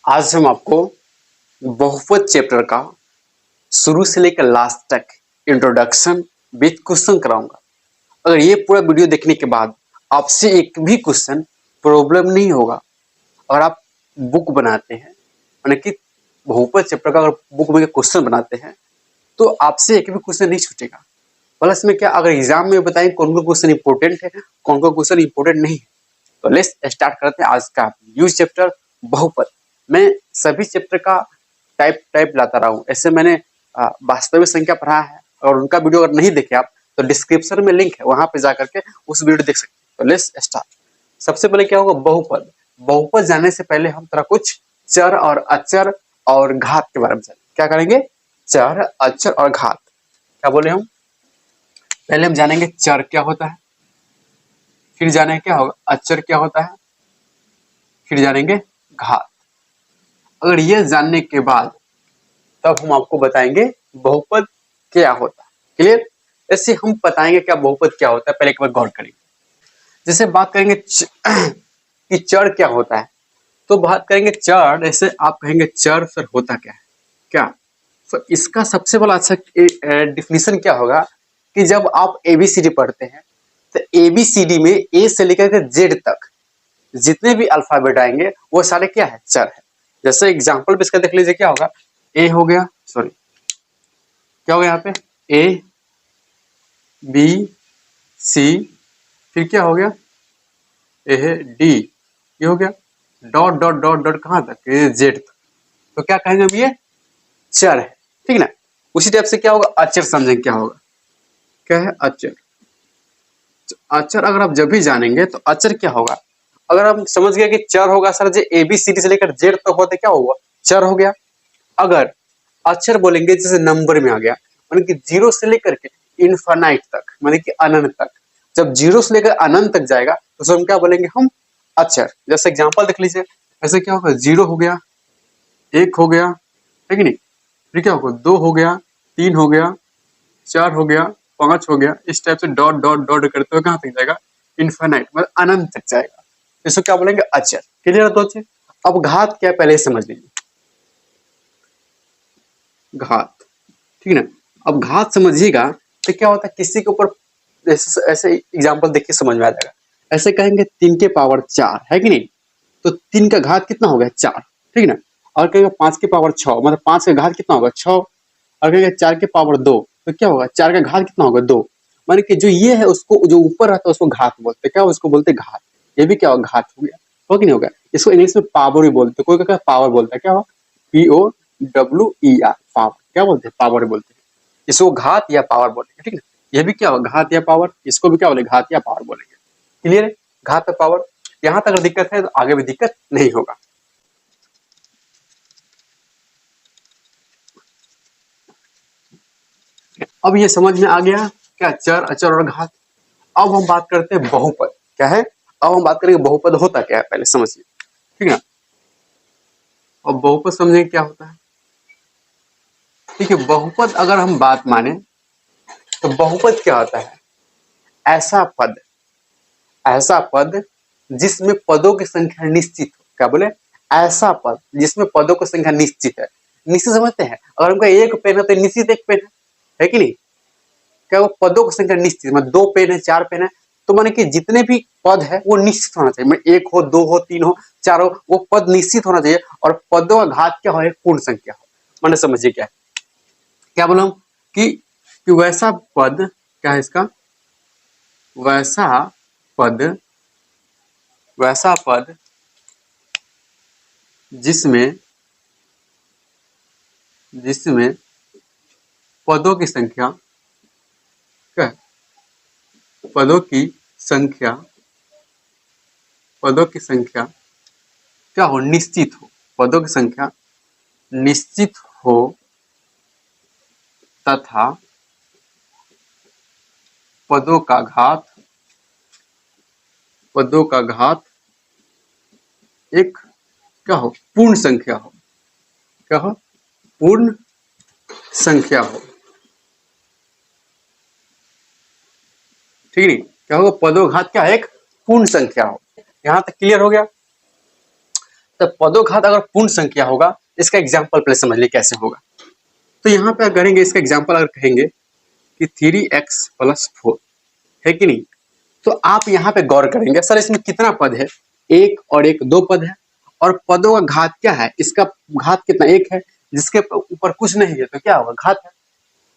आज हम आपको बहुपद चैप्टर का शुरू से लेकर लास्ट तक इंट्रोडक्शन विथ क्वेश्चन कराऊंगा। अगर ये पूरा वीडियो देखने के बाद आपसे एक भी क्वेश्चन प्रॉब्लम नहीं होगा, अगर आप बुक बनाते हैं यानी कि बहुपद चैप्टर का अगर बुक में क्वेश्चन बनाते हैं तो आपसे एक भी क्वेश्चन नहीं छूटेगा। प्लस में क्या, अगर एग्जाम में बताएं कौन कौन क्वेश्चन इंपॉर्टेंट है, कौन कौन क्वेश्चन इंपॉर्टेंट नहीं है, तो लेट्स स्टार्ट करते हैं आज का न्यू चैप्टर बहुपद। मैं सभी चैप्टर का टाइप लाता रहा हूँ। ऐसे मैंने वास्तविक संख्या पढ़ा है और उनका वीडियो अगर नहीं देखे आप तो डिस्क्रिप्शन में लिंक है, वहां पे जाकर के उस वीडियो देख सकते हैं। तो लेट्स स्टार्ट। सबसे पहले क्या होगा, बहुपद। बहुपद जानने से पहले हम थोड़ा कुछ चर और अचर और घात के बारे में जानेंगे। क्या करेंगे? चर, अचर और घात। क्या बोले हम? पहले हम जानेंगे चर क्या होता है, फिर जानेंगे क्या होगा अचर क्या होता है, फिर जानेंगे घात। अगर ये जानने के बाद तब हम आपको बताएंगे बहुपद क्या होता है। क्लियर? ऐसे हम बताएंगे क्या बहुपद क्या होता है, पहले एक बार गौर करेंगे। जैसे बात करेंगे कि चर क्या होता है, तो बात करेंगे चर। ऐसे आप कहेंगे चर सर होता क्या है, क्या? तो इसका सबसे बड़ा अच्छा डिफिनीशन क्या होगा कि जब आप एबीसीडी पढ़ते हैं तो एबीसीडी में ए से लेकर के जेड तक जितने भी अल्फाबेट आएंगे वो सारे क्या है, चर है। जैसे एग्जांपल पे इसका देख लीजिए, क्या होगा, ए हो गया, सॉरी क्या हो गया यहाँ पे, ए बी सी, फिर क्या हो गया, ए है डी, ये हो गया, डॉट डॉट डॉट डॉट कहाँ तक, जेड तक। तो क्या कहेंगे हम, ये चर है, ठीक ना। उसी टाइप से क्या होगा, अचर समझेंगे क्या होगा, क्या है अचर। अचर अगर आप जब भी जानेंगे तो अचर क्या होगा, अगर हम समझ गए कि चर होगा सर जो एबीसीडी से लेकर जेड तक होते, क्या होगा, चर हो गया। अगर अक्षर बोलेंगे जैसे नंबर में आ गया, माने कि जीरो से लेकर के इनफाइनाइट तक, माने कि अनंत तक, जब जीरो से लेकर अनंत तक जाएगा तो उसको हम क्या बोलेंगे, हम अक्षर। जैसे एग्जांपल देख लीजिए, ऐसे क्या होगा, जीरो हो गया, एक हो गया, है कि नहीं, फिर क्या होगा, दो हो गया, तीन हो गया, चार हो गया, पांच हो गया, इस टाइप से डॉट डॉट डॉट करते हुए कहाँ तक जाएगा, इनफाइनाइट, मतलब अनंत तक जाएगा। इसको क्या बोलेंगे, अक्षर। क्लियर है दोस्तों? अब घात क्या पहले समझ लीजिए, घात, ठीक है ना। अब घात समझिएगा तो क्या होता है, किसी के ऊपर ऐसे ऐसे एग्जांपल देख के समझ में आ जाएगा। ऐसे कहेंगे 3 के पावर 4 है कि नहीं, तो 3 का घात कितना हो गया, 4, ठीक है ना। और कहेंगे 5 के पावर 6, मतलब 5 का घात कितना होगा, 6। और कहेंगे 4 के पावर 2, तो क्या होगा, 4 का घात कितना होगा, 2। माने कि जो ये है उसको, जो ऊपर रहता है उसको घात बोलते हैं, क्या उसको बोलते हैं, घात। ये भी क्या होगा, घात हो गया, हो कि नहीं होगा। इसको इंग्लिश में पावर भी बोलते हैं, कोई क्या पावर बोलता है, क्या हो, POWER, पावर, क्या बोलते हैं, पावर बोलते हैं। इसको घात या पावर बोलेंगे, ठीक है। ये भी क्या होगा, घात या पावर, इसको भी क्या बोलेंगे, घात या पावर बोलेंगे। क्लियर है, घात या पावर। यहां तक अगर दिक्कत है तो आगे भी दिक्कत नहीं होगा। अब ये समझ में आ गया क्या, चर, अचर और घात। अब हम बात करते हैं बहुपद क्या है। अब हम बात करेंगे बहुपद होता क्या है, पहले समझिए, ठीक है। अब बहुपद समझेंगे क्या होता है, ठीक है। बहुपद अगर हम बात माने तो बहुपद क्या होता है, ऐसा पद, ऐसा पद जिसमें पदों की संख्या निश्चित हो। क्या बोले, ऐसा पद जिसमें पदों की संख्या निश्चित है। निश्चित समझते हैं, अगर हमका एक पेन है तो निश्चित एक पेन है कि नहीं। क्या वो पदों की संख्या निश्चित, मतलब 2 पेन है, 4 पेन है, तो माने कि जितने भी पद है वो निश्चित होना चाहिए। मैं 1 हो, 2 हो, 3 हो, 4 हो, वो पद निश्चित होना चाहिए। और पदों का घात क्या हो, एक पूर्ण संख्या हो। माने समझिए क्या है, क्या बोला कि वैसा पद, क्या है इसका, वैसा पद, वैसा पद जिसमें, जिसमें पदों की संख्या, क्या है, पदों की संख्या, पदों की संख्या क्या हो, निश्चित हो। पदों की संख्या निश्चित हो तथा पदों का घात, पदों का घात एक क्या हो, पूर्ण संख्या हो। क्या हो, पूर्ण संख्या हो, ठीक है। क्या होगा, पदों का घात क्या है, एक पूर्ण संख्या हो। यहां तक क्लियर हो गया। तो पदोघात अगर पूर्ण संख्या होगा, इसका एग्जाम्पल पहले समझ लीजिए कैसे होगा। तो यहाँ पे करेंगे इसका एग्जाम्पल, अगर कहेंगे कि 3x+4 है कि नहीं, तो आप यहाँ पे गौर करेंगे सर इसमें कितना पद है, एक और एक, दो पद है, और पदों का घात क्या है, इसका घात कितना, एक है, जिसके ऊपर कुछ नहीं है तो क्या होगा, घात है।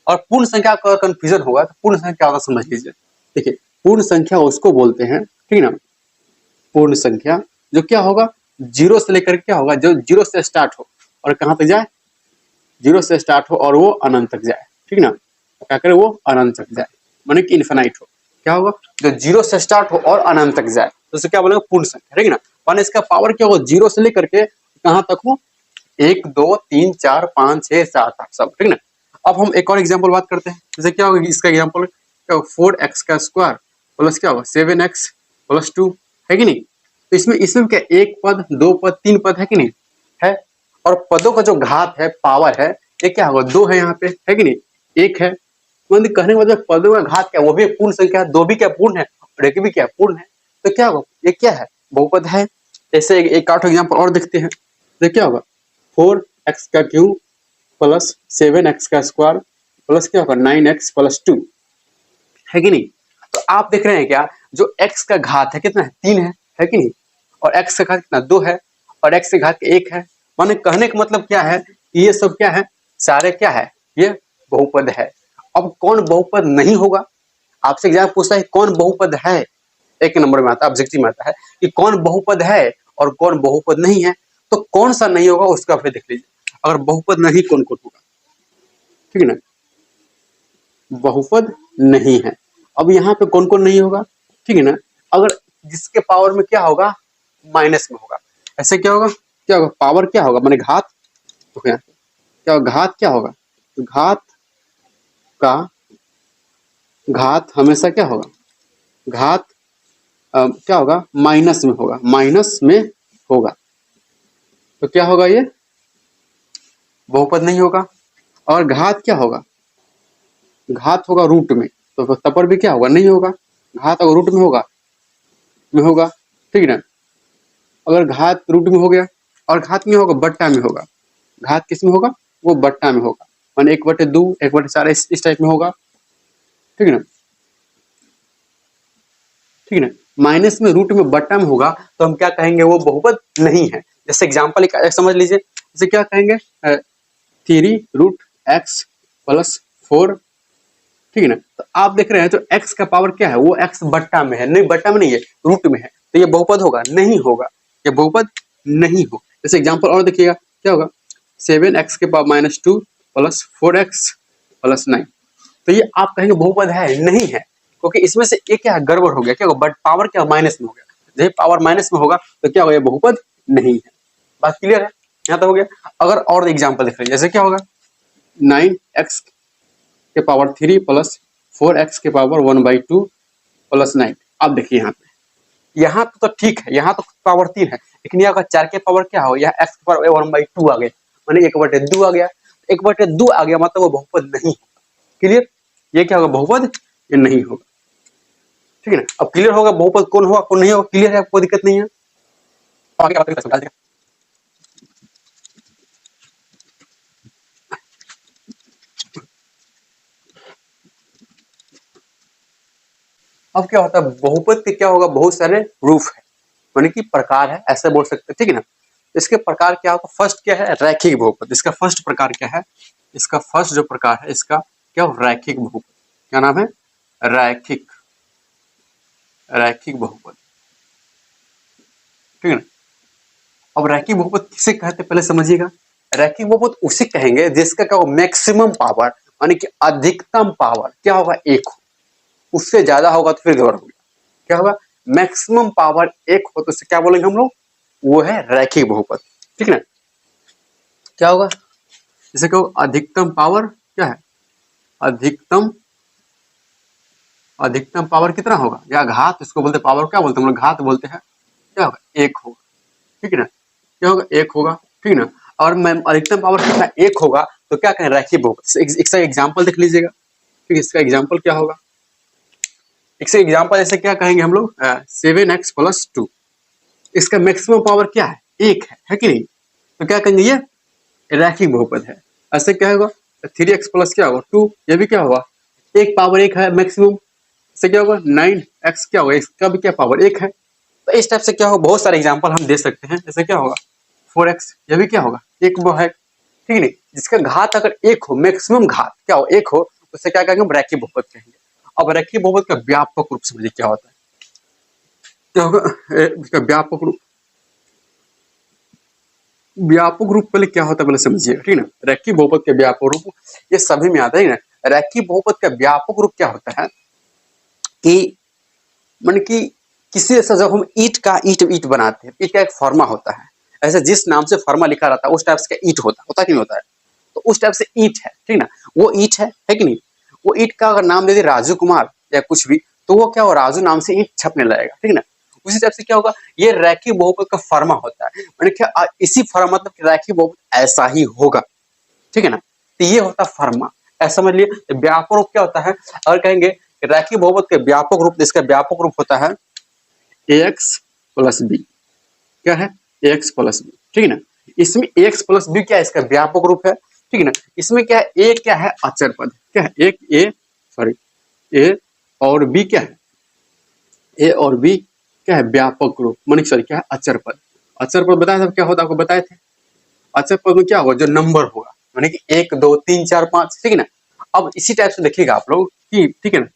और पूर्ण संख्या का कंफ्यूजन होगा तो पूर्ण संख्या होगा समझ लीजिए। देखिए पूर्ण संख्या उसको बोलते हैं, ठीक ना, पूर्ण संख्या जो क्या होगा, जीरो से लेकर क्या होगा, जो जीरो से स्टार्ट हो और कहाँ तक जाए, जीरो से स्टार्ट हो और वो अनंत तक जाए, ठीक ना, क्या करे वो अनंत तक जाए, माने कि इन्फिनाइट हो, क्या होगा, जो जीरो से स्टार्ट हो और अनंत तक जाए तो उसे क्या बोलेंगे, पूर्ण संख्या, ठीक ना। माने इसका पावर क्या होगा, जीरो से लेकर के कहाँ तक हो, 1 2 3 4 5 6 7 8 सब, ठीक ना। अब हम एक और एग्जांपल बात करते हैं, जैसे क्या होगा, इसका एग्जांपल क्या होगा, 4x² प्लस क्या होगा 7x+2 है कि नहीं। तो इसमें क्या, एक पद, दो पद, तीन पद है कि नहीं है, और पदों का जो घात है, पावर है, ये क्या होगा, दो है यहाँ पे, है कि नहीं, एक है। मतलब कहने का मतलब पदों का घात क्या, वो भी पूर्ण संख्या है, दो भी क्या पूर्ण है और एक भी क्या पूर्ण है, तो क्या होगा, ये क्या है, बहुपद है। ऐसे एक आठ एग्जाम्पल और देखते हैं, तो क्या होगा, 4x³ प्लस 7x² प्लस क्या होगा 9x+2 है कि नहीं। तो आप देख रहे हैं क्या, जो x का घात है कितना है, 3 है कि नहीं, और x का घात कितना, 2 है, और x का घात 1 है। माने कहने का मतलब क्या है, ये सब क्या है, सारे क्या है, ये बहुपद है। अब कौन बहुपद नहीं होगा, आपसे एग्जाम पूछता है कौन बहुपद है, एक नंबर में आता है, ऑब्जेक्टिव में आता है कि कौन बहुपद है और कौन बहुपद नहीं है। तो कौन सा नहीं होगा उसका फिर देख लीजिए, अगर बहुपद नहीं कौन कौन होगा, ठीक है ना, बहुपद नहीं है। अब यहाँ पे कौन कौन नहीं होगा, ठीक है ना, अगर जिसके पावर में क्या होगा, माइनस में होगा, ऐसे क्या होगा, क्या होगा, पावर क्या होगा, माने घात, तो क्या होगा, घात क्या होगा, घात का घात हमेशा क्या होगा, घात क्या होगा, माइनस में होगा, माइनस में होगा, तो क्या होगा, ये बहुपद नहीं होगा। और घात क्या होगा, घात होगा रूट में, तो तब पर भी क्या होगा, नहीं होगा, घात अगर रूट में होगा, ठीक है ना। अगर घात रूट में हो गया और घात में होगा, बट्टा में होगा, घात किस में होगा, वो बट्टा में होगा, माने 1/2 1/4 इस टाइप में होगा, ठीक है ना, ठीक है ना। माइनस में, रूट में, बट्टा में होगा तो हम क्या कहेंगे, वो बहुपद नहीं है। जैसे एग्जांपल एक समझ लीजिए, जैसे क्या कहेंगे, 3√x+4, ठीक है ना। तो आप देख रहे हैं तो x का पावर क्या है, वो x बट्टा में है, नहीं बट्टा में नहीं है, रूट में है, तो ये बहुपद होगा, नहीं होगा, ये बहुपद नहीं हो। जैसे एग्जांपल और देखिएगा, क्या होगा, 7x⁻² प्लस 4x+9, तो ये आप कहेंगे बहुपद है, नहीं है, क्योंकि इसमें से एक क्या है, गड़बड़ हो गया, क्या होगा, बट पावर क्या माइनस में हो गया, जब पावर माइनस में होगा तो क्या होगा, ये बहुपद नहीं है। बात क्लियर है, यहाँ तक हो गया। अगर और एग्जांपल देख लीजिए, जैसे क्या होगा, 9x⁻³ प्लस 4x⁻1/2 प्लस 9। अब देखिए यहाँ तो ठीक है, यहाँ तो पावर 3 है, लेकिन यहाँ का 4 के पावर क्या हो, यहाँ x⁻1/2 आ गया, माने 1/2 आ गया, 1/2 आ गया मतलब वो बहुपद नहीं होगा। क्लियर, ये क्या होगा, बहुपद ये नहीं होगा, ठीक है ना। अब क्लियर होगा बहुपद कौन होगा कौन नहीं होगा, क्लियर है, कोई दिक्कत नहीं है, आगे बात करेंगे। अब क्या होता है, बहुपद के क्या होगा, बहुत सारे रूप है, माने कि प्रकार है, ऐसे बोल सकते हैं, ठीक है ना। इसके प्रकार क्या होगा, फर्स्ट क्या है, रैखिक बहुपद, इसका फर्स्ट प्रकार क्या है, इसका फर्स्ट जो प्रकार है इसका क्या, रैखिक बहुपद, क्या नाम है, रैखिक रैखिक बहुपद, ठीक है ना। अब रैखिक बहुपद किसे कहते हैं पहले समझिएगा, रैखिक बहुपद उसे कहेंगे जिसका क्या होगा, मैक्सिमम पावर, माने कि अधिकतम पावर क्या होगा, एक हो, उससे ज्यादा होगा तो फिर गड़बड़ हो गया, क्या होगा, मैक्सिमम पावर एक हो तो क्या बोलेंगे हम लोग, वो है रैखिक बहुपद, ठीक है ना। क्या होगा, जैसे कहो अधिकतम पावर क्या है, अधिकतम अधिकतम पावर कितना होगा, या घात, इसको बोलते पावर क्या बोलते हैं हम लोग, घात बोलते हैं, क्या होगा, एक होगा, ठीक है ना, क्या होगा, एक होगा, ठीक है ना। और मैं अधिकतम पावर कितना, एक होगा, तो क्या कहें, रैखिक बहुपद। इसका एग्जांपल देख लीजिएगा, ठीक है, इसका एग्जांपल क्या होगा, इसका एग्जांपल ऐसे क्या कहेंगे हम लोग, 7x+2, इसका मैक्सिमम पावर क्या है, एक है कि नहीं? तो क्या कहेंगे ये रैखिक बहुपद है। ऐसे क्या होगा 3x प्लस क्या होगा 2, ये भी क्या होगा एक पावर एक है मैक्सिमम, से क्या होगा 9x क्या होगा इसका भी क्या पावर एक है। तो इस टाइप से क्या होगा बहुत सारे एग्जांपल हम दे सकते हैं। जैसे क्या होगा 4x, ये भी क्या होगा एक वो है, ठीक है नहीं? जिसका घात अगर एक हो, मैक्सिमम घात क्या हो एक हो, उससे क्या कहेंगे हम रैखिक बहुपद कहेंगे। अब रैखिक बहुपद का व्यापक रूप समझिए क्या होता है, क्या होगा इसका व्यापक रूप। व्यापक रूप पहले क्या होता है पहले समझिए, ठीक है ना? रैखिक बहुपद के व्यापक रूप ये सभी में आता है ना। रैखिक बहुपद का व्यापक रूप क्या होता है कि मान कि किसी ऐसा जब हम ईट बनाते हैं, ईट का एक फॉर्मा होता है, ऐसे जिस नाम से फॉर्मा लिखा रहता है उस टाइप का ईट होता कि नहीं होता है? तो उस टाइप से ईट है, ठीक ना? वो ईट है कि नहीं? वो ईट का अगर नाम दे दे राजू कुमार या कुछ भी, तो वो क्या हो राजू नाम से ईट छपने लगेगा, ठीक ना? उसी टाइप से क्या होगा ये रैखिक बहुपद का फॉर्मा होता है, मैंने क्या इसी फॉर्मा मतलब रैखिक बहुपद ऐसा ही होगा, ठीक है ना? तो ये होता है फॉर्मा, ऐसा समझ लिए। व्यापक रूप क्या होता है, अगर कहेंगे रैखिक बहुपद के व्यापक रूप, इसका व्यापक रूप होता है ax प्लस बी, क्या है ax प्लस बी, ठीक है ना? इसमें ax प्लस बी क्या है इसका व्यापक रूप है, ठीक है ना? इसमें क्या है a क्या है अचर पद, क्या है एक a और b क्या है a और b क्या है व्यापक रूप, मानिक सॉरी क्या है अचर पद। अचर पद बताया था क्या होता आपको बताए थे, अचर पद में क्या होगा जो नंबर होगा, माने कि 1 2 3 4 5, ठीक है ना? अब इसी टाइप से देखिएगा आप लोग कि ठीक है ना,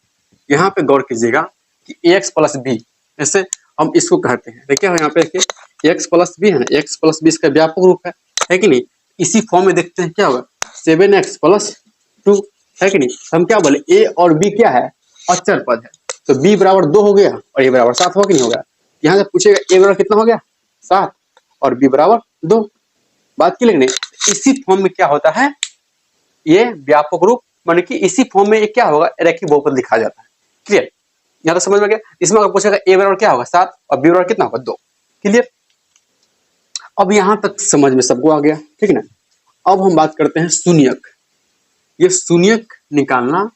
यहाँ पे गौर कीजिएगा कि ax प्लस बी, ऐसे हम इसको कहते हैं, देखिए यहाँ पे देखिए x प्लस बी है ना, x प्लस बी इसका व्यापक रूप है कि नहीं? इसी फॉर्म में देखते हैं क्या होगा 7x प्लस 2, है कि नहीं? हम क्या बोले a और b क्या है अचर पद है, तो b बराबर 2 हो गया और a बराबर 7 होगा कि नहीं होगा? यहाँ से पूछेगा a बराबर कितना हो गया 7 और b बराबर 2, बात की लेकिन इसी फॉर्म में क्या होता है ये व्यापक रूप, माने कि इसी फॉर्म में क्या होगा रैखिक बहुपद लिखा जाता है। क्लियर? यहाँ तो समझ में गया। इसमें अगर पूछेगा a बराबर क्या होगा 7 और b बराबर कितना होगा 2। क्लियर? अब यहाँ तक समझ में सबको आ गया, ठीक है ना? अब हम बात करते हैं शून्यक। ये शून्यक निकालना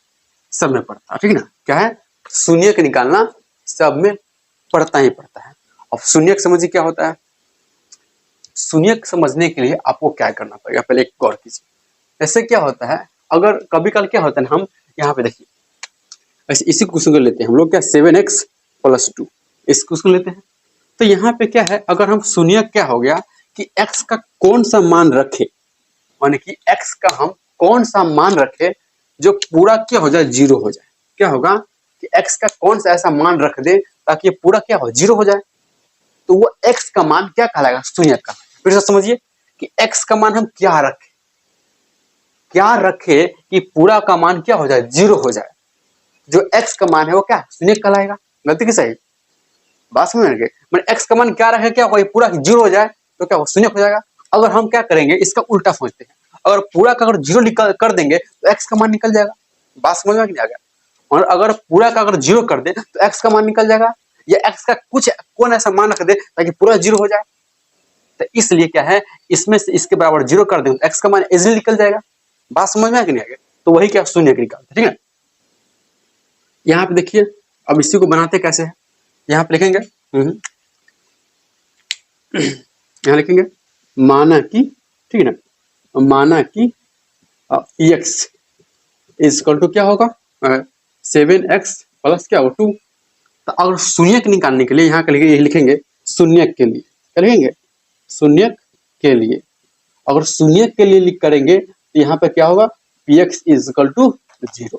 सब में पड़ता है, ठीक है ना? क्या है शून्यक निकालना सब में पड़ता ही पड़ता है। अब शून्यक समझिए क्या होता है। शून्यक समझने के लिए आपको क्या करना पड़ेगा पहले एक गौर कीजिए। ऐसे क्या होता है अगर कभी कल क्या होता है हम यहाँ पे देखिए ऐसे इसी क्वेश्चन को लेते हैं हम लोग क्या 7x प्लस 2 इस क्वेश्चन लेते हैं। तो यहाँ पे क्या है अगर हम शून्यक क्या हो गया कि x का कौन सा मान रखे, माने कि x का हम कौन सा मान रखे जो पूरा क्या हो जाए जीरो हो जाए। क्या होगा कि x का कौन सा ऐसा मान रख दे ताकि ये पूरा क्या हो जीरो हो जाए, तो वो x का मान क्या कहलाएगा शून्यक का। फिर से समझिए कि x का मान हम क्या रखे कि पूरा का मान क्या हो जाए जीरो हो जाए, जो x का मान है वो क्या शून्यक कहलाएगा। गलती की सही बात समझ में मैंने x का मान क्या रखे क्या होगा पूरा जीरो हो जाए तो क्या शून्यक हो जाएगा। अगर हम क्या करेंगे इसका उल्टा सोचते हैं, अगर पूरा का अगर जीरो निकल कर देंगे तो x का मान निकल जाएगा। बात समझ में नहीं आ गया? और अगर पूरा का अगर जीरो कर दे तो x का मान निकल जाएगा, या x का कुछ कौन ऐसा मान रख दे ताकि पूरा जीरो हो जाए। तो इसलिए क्या है इसमें से इसके बराबर जीरो कर देंगे तो x का मान इजीली निकल जाएगा। बात समझ में आ नहीं आ गया? तो वही क्या शून्य निकालते, ठीक है? यहाँ पे देखिए अब इसी को बनाते कैसे है, यहाँ पे लिखेंगे यहाँ लिखेंगे माना कि, ठीक है ना, माना कि px इजकल टू क्या होगा 7x प्लस क्या होगा 2। तो अगर शून्यक निकालने के लिए यहाँ का लिखेंगे शून्यक के लिए, क्या लिखेंगे शून्यक के लिए। अगर शून्यक के लिए लिख करेंगे तो यहाँ पे क्या होगा px इजकल टू 0,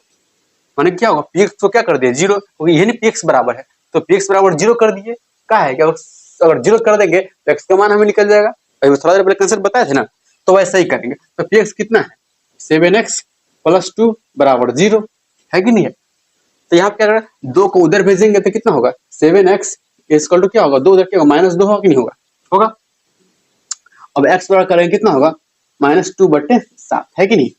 माने क्या होगा px तो क्या कर दिए जीरो, क्योंकि यही px बराबर है तो px बराबर जीरो कर दिए। क्या है कि अगर जीरो कर देंगे तो x का मान हमें निकल जाएगा। अभी थोड़ा देर पहले कंसेप्ट बताए थे ना, तो वैसा ही करेंगे। तो px कितना है 7x प्लस 2 बराबर 0, है कि नहीं है? तो यहाँ पे क्या करें 2 को उधर भेजेंगे तो कितना होगा 7x इक्वल टू क्या होगा 2 उधर क्या होगा -2 होगा कि नहीं होगा? अब x बराबर करेंगे कितना होगा -2/7, है कि नहीं?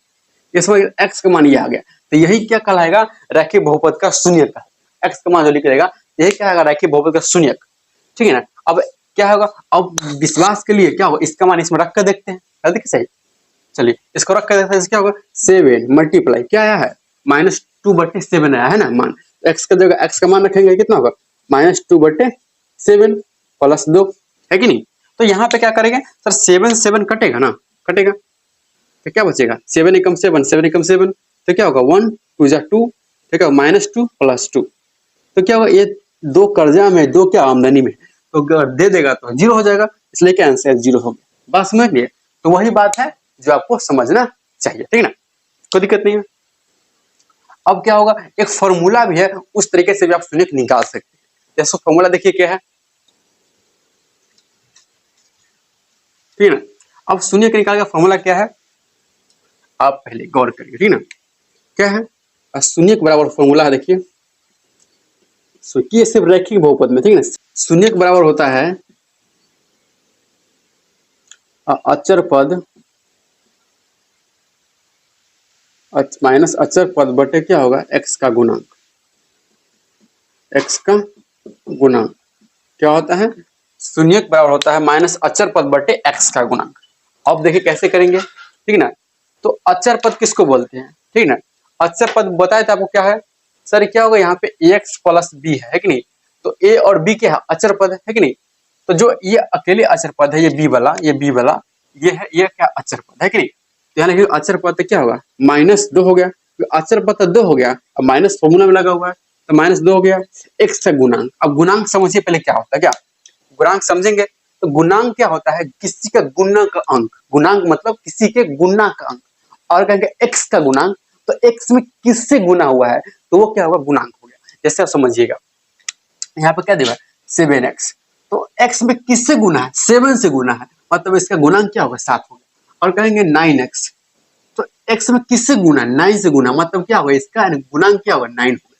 इसमें x का मान ये आ गया तो यही क्या कहलाएगा रैखिक बहुपद का शून्यक का। x का मान जो लिखेगा यही क्या होगा रैखिक बहुपद का शून्यक, ठीक है ना? अब क्या होगा अब विश्वास के लिए क्या होगा इसका मान इसमें रख कर देखते हैं, देखिए सही। चलिए इसको रख कर देखते हैं क्या होगा 7 मल्टीप्लाई क्या आया है -2/7 आया है ना मान। x का जगह x का मान रखेंगे कितना होगा -2/7 प्लस 2, है कि नहीं? तो यहाँ पे क्या करेंगे सर, 7 7 कटेगा ना, कटेगा तो क्या बचेगा, 7 एकम 7, 7 एकम 7, तो क्या होगा 1 2 जा 2, ठीक है, -2 +2, तो क्या होगा ये दो कर्जा में, दो क्या आमदनी में, तो अगर दे देगा तो 0 हो जाएगा, इसलिए क्या आंसर 0 हो गया। बात समझ गए? तो वही बात है जो आपको समझना चाहिए, ठीक है ना, कोई दिक्कत नहीं है। अब क्या होगा, एक फॉर्मूला भी है, उस तरीके से भी आप शून्य निकाल सकते हैं। जैसे फॉर्मूला देखिए क्या है, ठीक है ना। अब शून्य के निकाल का फॉर्मूला क्या है, आप पहले गौर करिए, ठीक है ना, क्या है, शून्य के बराबर फॉर्मूला है, देखिए ये सिर्फ रैखिक बहुपद में, ठीक है ना, शून्य के बराबर होता है अचर पद माइनस अचर पद बटे क्या होगा, एक्स का गुणांक, एक्स का गुणांक क्या होता है, शून्य के बराबर होता है माइनस अचर पद बटे एक्स का गुणांक। अब देखिए कैसे करेंगे, ठीक ना, तो अचर पद किसको बोलते हैं, ठीक ना, अचर पद बताए थे आपको क्या है सर, क्या होगा यहाँ पे ax प्लस बी है कि नहीं, तो a और b क्या है, अचर पद है कि नहीं, तो जो ये अकेले अचर पद है, ये b वाला, ये b वाला, ये है, ये क्या अचर पद है कि नहीं, तो यहाँ अचर पद क्या होगा, -2 हो गया, अचर पद 2 हो गया, अब माइनस फॉर्मूला में लगा हुआ है तो -2 हो गया, x का गुणांक। अब गुणांक समझिए पहले क्या होता है, क्या गुणांक समझेंगे, तो गुणांक क्या होता है, किसी का गुणा का अंक, गुणांक मतलब किसी के गुणा का अंक, और कहेंगे x का गुणांक, तो x में किससे गुना हुआ है तो वो क्या होगा, गुणांक हो गया। जैसे आप समझिएगा यहाँ पे क्या दिया 7x, तो x में किससे गुना है, 7 से गुना है, मतलब इसका गुणांक क्या होगा, 7 हो गया। और कहेंगे 9x, तो x में किससे गुना, 9 से गुना, मतलब क्या होगा, इसका गुणांक क्या होगा, 9 हो गया।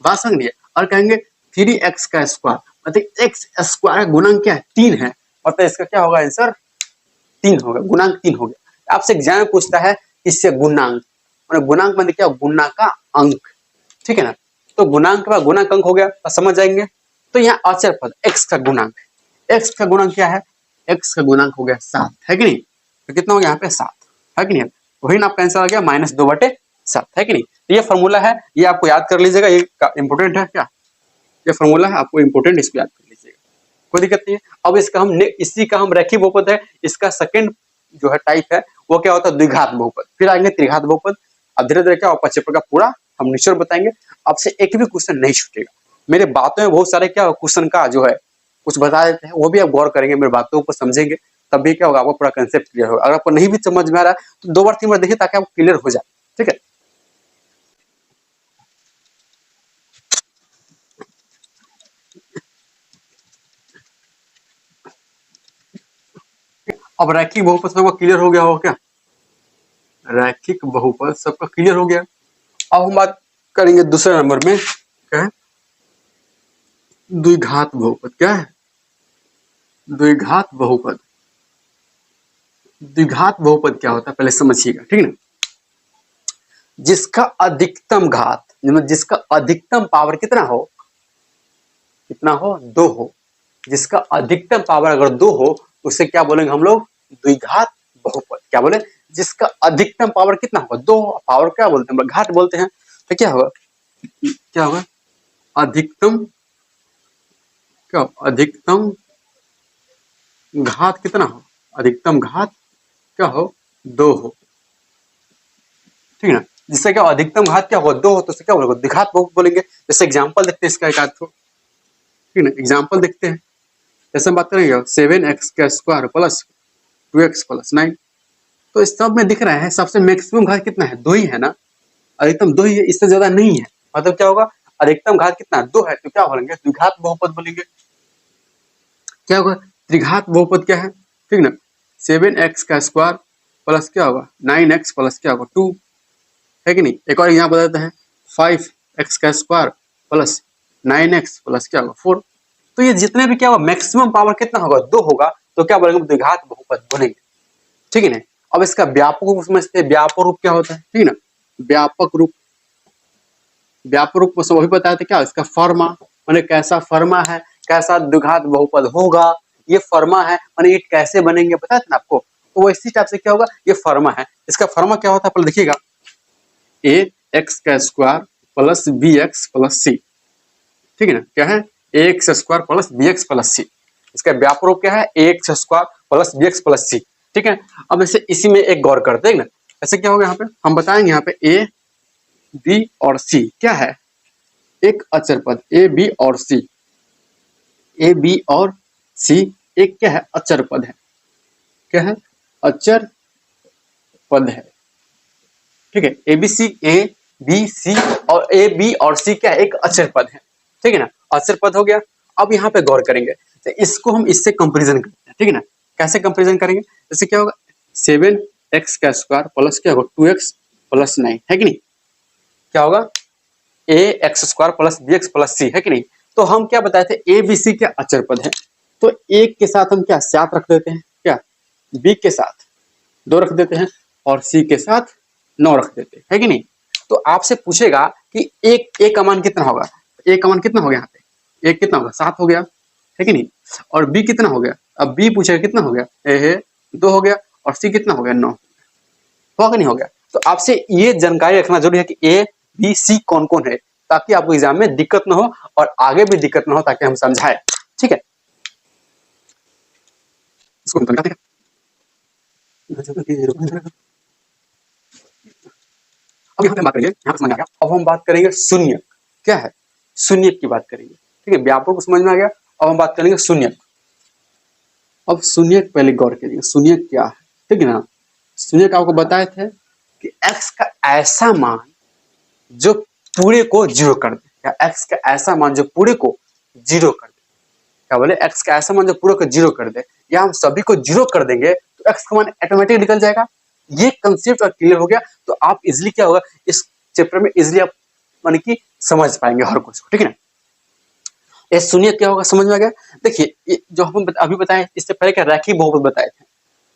बात समझ लिया। और कहेंगे 3x का स्क्वायर, मतलब x स्क्वायर का गुणांक क्या है, 3 है, मतलब इसका क्या होगा आंसर 3 होगा, गुणांक 3 हो गया। आपसे एग्जाम में पूछता है इससे गुणांक, गुणांक मतलब क्या, गुणा का अंक, ठीक है ना, तो गुणांक का गुणांक अंक हो गया, तो समझ जाएंगे। तो यहाँ अचर पद x का गुणांक, x का गुणांक क्या है, x का गुणांक हो गया 7 है कि नहीं, तो कितना हो गया यहाँ पे 7 है कि नहीं, वही ना आपका आंसर आ गया -2/7 है कि नहीं। तो ये फॉर्मूला है, ये आपको याद कर लीजिएगा, ये इंपोर्टेंट है, क्या ये फॉर्मूला है आपको इंपोर्टेंट, इसको याद कर लीजिएगा, कोई दिक्कत नहीं है। अब इसका हम इसी का हम रैखिक बहुपद है, इसका सेकंड जो है टाइप है वो क्या होता है, द्विघात बहुपद, फिर आएंगे त्रिघात बहुपद। अब धीरे धीरे क्या होगा, चैप्टर का पूरा हम निश्चय बताएंगे, आपसे एक भी क्वेश्चन नहीं छूटेगा। मेरे बातों में बहुत सारे क्या क्वेश्चन का जो है कुछ बता देते हैं, वो भी आप गौर करेंगे, मेरी बातों को समझेंगे, तब भी क्या होगा, आपको पूरा कंसेप्ट क्लियर होगा। अगर आपको नहीं भी समझ में आ रहा है तो 2 बार 3 बार देखिए, ताकि आपको क्लियर हो जाए, ठीक है। अब रैखिक बहुपद सबका क्लियर हो गया होगा क्या, रैखिक बहुपद सबका क्लियर हो गया। अब हम बात करेंगे दूसरे नंबर में, क्या है, द्विघात बहुपद। क्या है, द्विघात बहुपद। द्विघात बहुपद क्या होता है पहले समझिएगा, ठीक है ना, जिसका अधिकतम घात, जिसका अधिकतम पावर कितना हो, कितना हो, 2 हो, जिसका अधिकतम पावर अगर 2 हो तो उसे क्या बोलेंगे हम लोग, द्विघात बहुपद। क्या बोले, जिसका अधिकतम पावर कितना होगा, 2, पावर क्या बोलते हैं, घात बोलते हैं, तो क्या होगा, क्या होगा, अधिकतम, क्या अधिकतम घात कितना हो, अधिकतम घात क्या हो, 2 हो, ठीक है ना। जिससे क्या अधिकतम घात क्या होगा, 2 हो, तो क्या बोलेंगे, द्विघात बहुपद बोलेंगे। जैसे एग्जांपल देखते हैं इसका एक आध, ठीक है ना, एग्जांपल देखते हैं। जैसे हम बात करेंगे 7x का स्क्वायर प्लस 2x प्लस 9, तो इस सब में दिख रहा है सबसे मैक्सिमम घात कितना है, 2 ही है ना, अधिकतम 2 ही है, इससे ज्यादा नहीं है, मतलब क्या होगा, अधिकतम घात कितना 2 है, तो क्या बोलेंगे, द्विघात बहुपद बोलेंगे। क्या होगा, त्रिघात बहुपद क्या है, ठीक ना, 7x का स्क्वायर प्लस क्या होगा 9x प्लस क्या होगा 2 है कि नहीं। एक और यहाँ बताते हैं 5x का स्क्वायर प्लस 9x प्लस क्या होगा 4। तो ये जितने भी क्या होगा मैक्सिमम पावर कितना होगा, 2 होगा, तो क्या बोलेंगे, द्विघात बहुपद बोलेंगे, ठीक है ना। अब इसका व्यापक रूप समझते हैं, व्यापक रूप क्या होता है, ठीक है ना, व्यापक रूप, व्यापक रूप को वही बताया था, क्या इसका फर्मा, माने कैसा फर्मा है, कैसा द्विघात बहुपद होगा, ये फर्मा है, माने ये कैसे बनेंगे बताया था ना आपको, तो वो इसी टाइप से क्या होगा, ये फर्मा है। इसका फर्मा क्या होता है पहले देखिएगा, ए एक्स का square plus b x plus c, ठीक है ना, क्या है, a x square plus b x plus c. इसका व्यापक रूप क्या है, ax² plus bx plus c। ठीक है, अब ऐसे इसी में एक गौर करते हैं ना, ऐसे क्या होगा यहाँ पे, हम बताएंगे यहाँ पे a b और c क्या है, एक अचर पद, a b और c, a b और c एक क्या है, अचर पद है, क्या है, अचर पद है। ठीक है, ए बी सी और ए बी और सी क्या है, एक अचर पद है। ठीक है ना, अचर पद हो गया। अब यहाँ पे गौर करेंगे तो इसको हम इससे कंपेरिजन करते हैं। ठीक है ना, कैसे कंपेरिजन करेंगे, जैसे क्या होगा 7x² प्लस क्या होगा 2x प्लस 9 है कि नहीं, क्या होगा ax² plus bx plus c है कि नहीं। तो हम क्या बताए थे, ए बी सी क्या अचर पद है, तो एक के साथ हम क्या 7 रख देते हैं, क्या बी के साथ 2 रख देते हैं और सी के साथ 9 रख देते हैं, है कि नहीं। तो आपसे पूछेगा कि एक का मान कितना होगा, एक का मान कितना हो गया, यहाँ पे एक कितना होगा 7 हो गया, है कि नहीं, और बी कितना हो गया, अब बी पूछेगा कितना हो गया, ए 2 हो गया और सी कितना हो गया 9, होगा कि नहीं हो गया। तो आपसे ये जानकारी रखना जरूरी है कि ए बी सी कौन कौन है, ताकि आपको एग्जाम में दिक्कत ना हो और आगे भी दिक्कत ना हो, ताकि हम समझाएं। ठीक है, इसको हम समझाते हैं। अब यहाँ पे बात करेंगे, यहाँ पे समझ आ गया। अब हम बात करेंगे शून्य, क्या है, शून्य की बात करेंगे। ठीक है, व्यापक को समझ में आ गया। अब हम बात करेंगे शून्य। अब शून्य पहले गौर करेंगे, शून्य क्या है। ठीक है ना, शून्य का आपको बताए थे कि x का ऐसा मान जो पूरे को जीरो कर दे, या x का ऐसा मान जो पूरे को जीरो कर दे, क्या बोले, x का ऐसा मान जो पूरे को जीरो कर दे, या हम सभी को जीरो कर देंगे तो x का मान ऑटोमेटिक निकल जाएगा। ये कंसेप्ट क्लियर हो गया तो आप इजिली क्या होगा, इस चैप्टर में इजिली आप माने कि समझ पाएंगे हर कुछ। ठीक है ना, ये शून्य क्या होगा समझ में आ गया। देखिए जो हम अभी बताए, इससे पहले क्या रैखिक बहुपद बताए थे,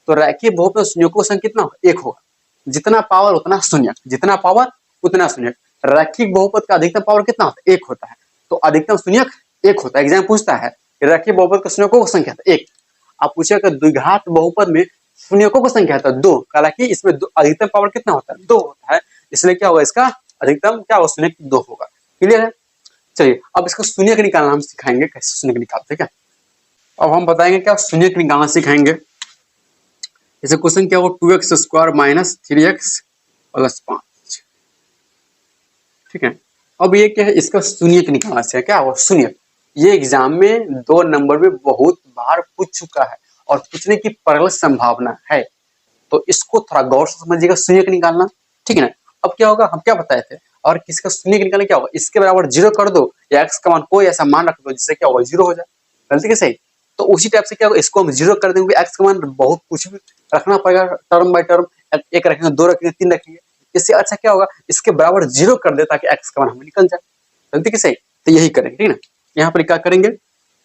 तो रैखिक बहुपद में शून्यों का संख्या कितना होगा, एक होगा, जितना पावर उतना शून्य, जितना पावर उतना शून्य। रैखिक बहुपद का अधिकतम पावर कितना होता है, एक होता है, तो अधिकतम शून्यक एक होता है। एग्जाम पूछता है रैखिक बहुपद का शून्यकों की संख्या था एक, आप पूछेगा द्विघात बहुपद में शून्यकों की संख्या था 2, हालांकि इसमें अधिकतम पावर कितना होता है, 2 होता है, इसलिए क्या होगा, इसका अधिकतम क्या होगा, शून्य 2 होगा। क्लियर है, चलिए अब इसको शून्य का निकालना हम सिखाएंगे, कैसे शून्य का निकालते हैं। क्या अब हम बताएंगे क्या शून्य का निकालना सिखाएंगे। जैसे क्वेश्चन क्या हो, 2x² माइनस 3x प्लस 5। ठीक है, अब ये क्या है, इसका शून्य का निकालना से क्या होगा, शून्य। ये एग्जाम में 2 नंबर में बहुत बार पूछ चुका है और पूछने की प्रबल संभावना है, तो इसको थोड़ा गौर से समझिएगा, शून्य का निकालना। ठीक है ना, अब क्या होगा, हम क्या बताए थे, और किसका शून्य निकालना क्या होगा, इसके बराबर 0 कर दो या x का मान कोई ऐसा मान रख दो जिससे क्या होगा 0 हो जाए, गलती के सही। तो उसी टाइप से क्या होगा, इसको हम 0 कर देंगे, x का मान बहुत कुछ भी रखना पड़ेगा, टर्म बाय टर्म, 1 रखेंगे, 2 रखेंगे, 3 रखेंगे, इससे अच्छा क्या होगा, इसके बराबर 0 कर दे ताकि x का मान हमें निकल जाए, गलती के सही। तो यही करेंगे। ठीक है ना, यहाँ पर क्या करेंगे,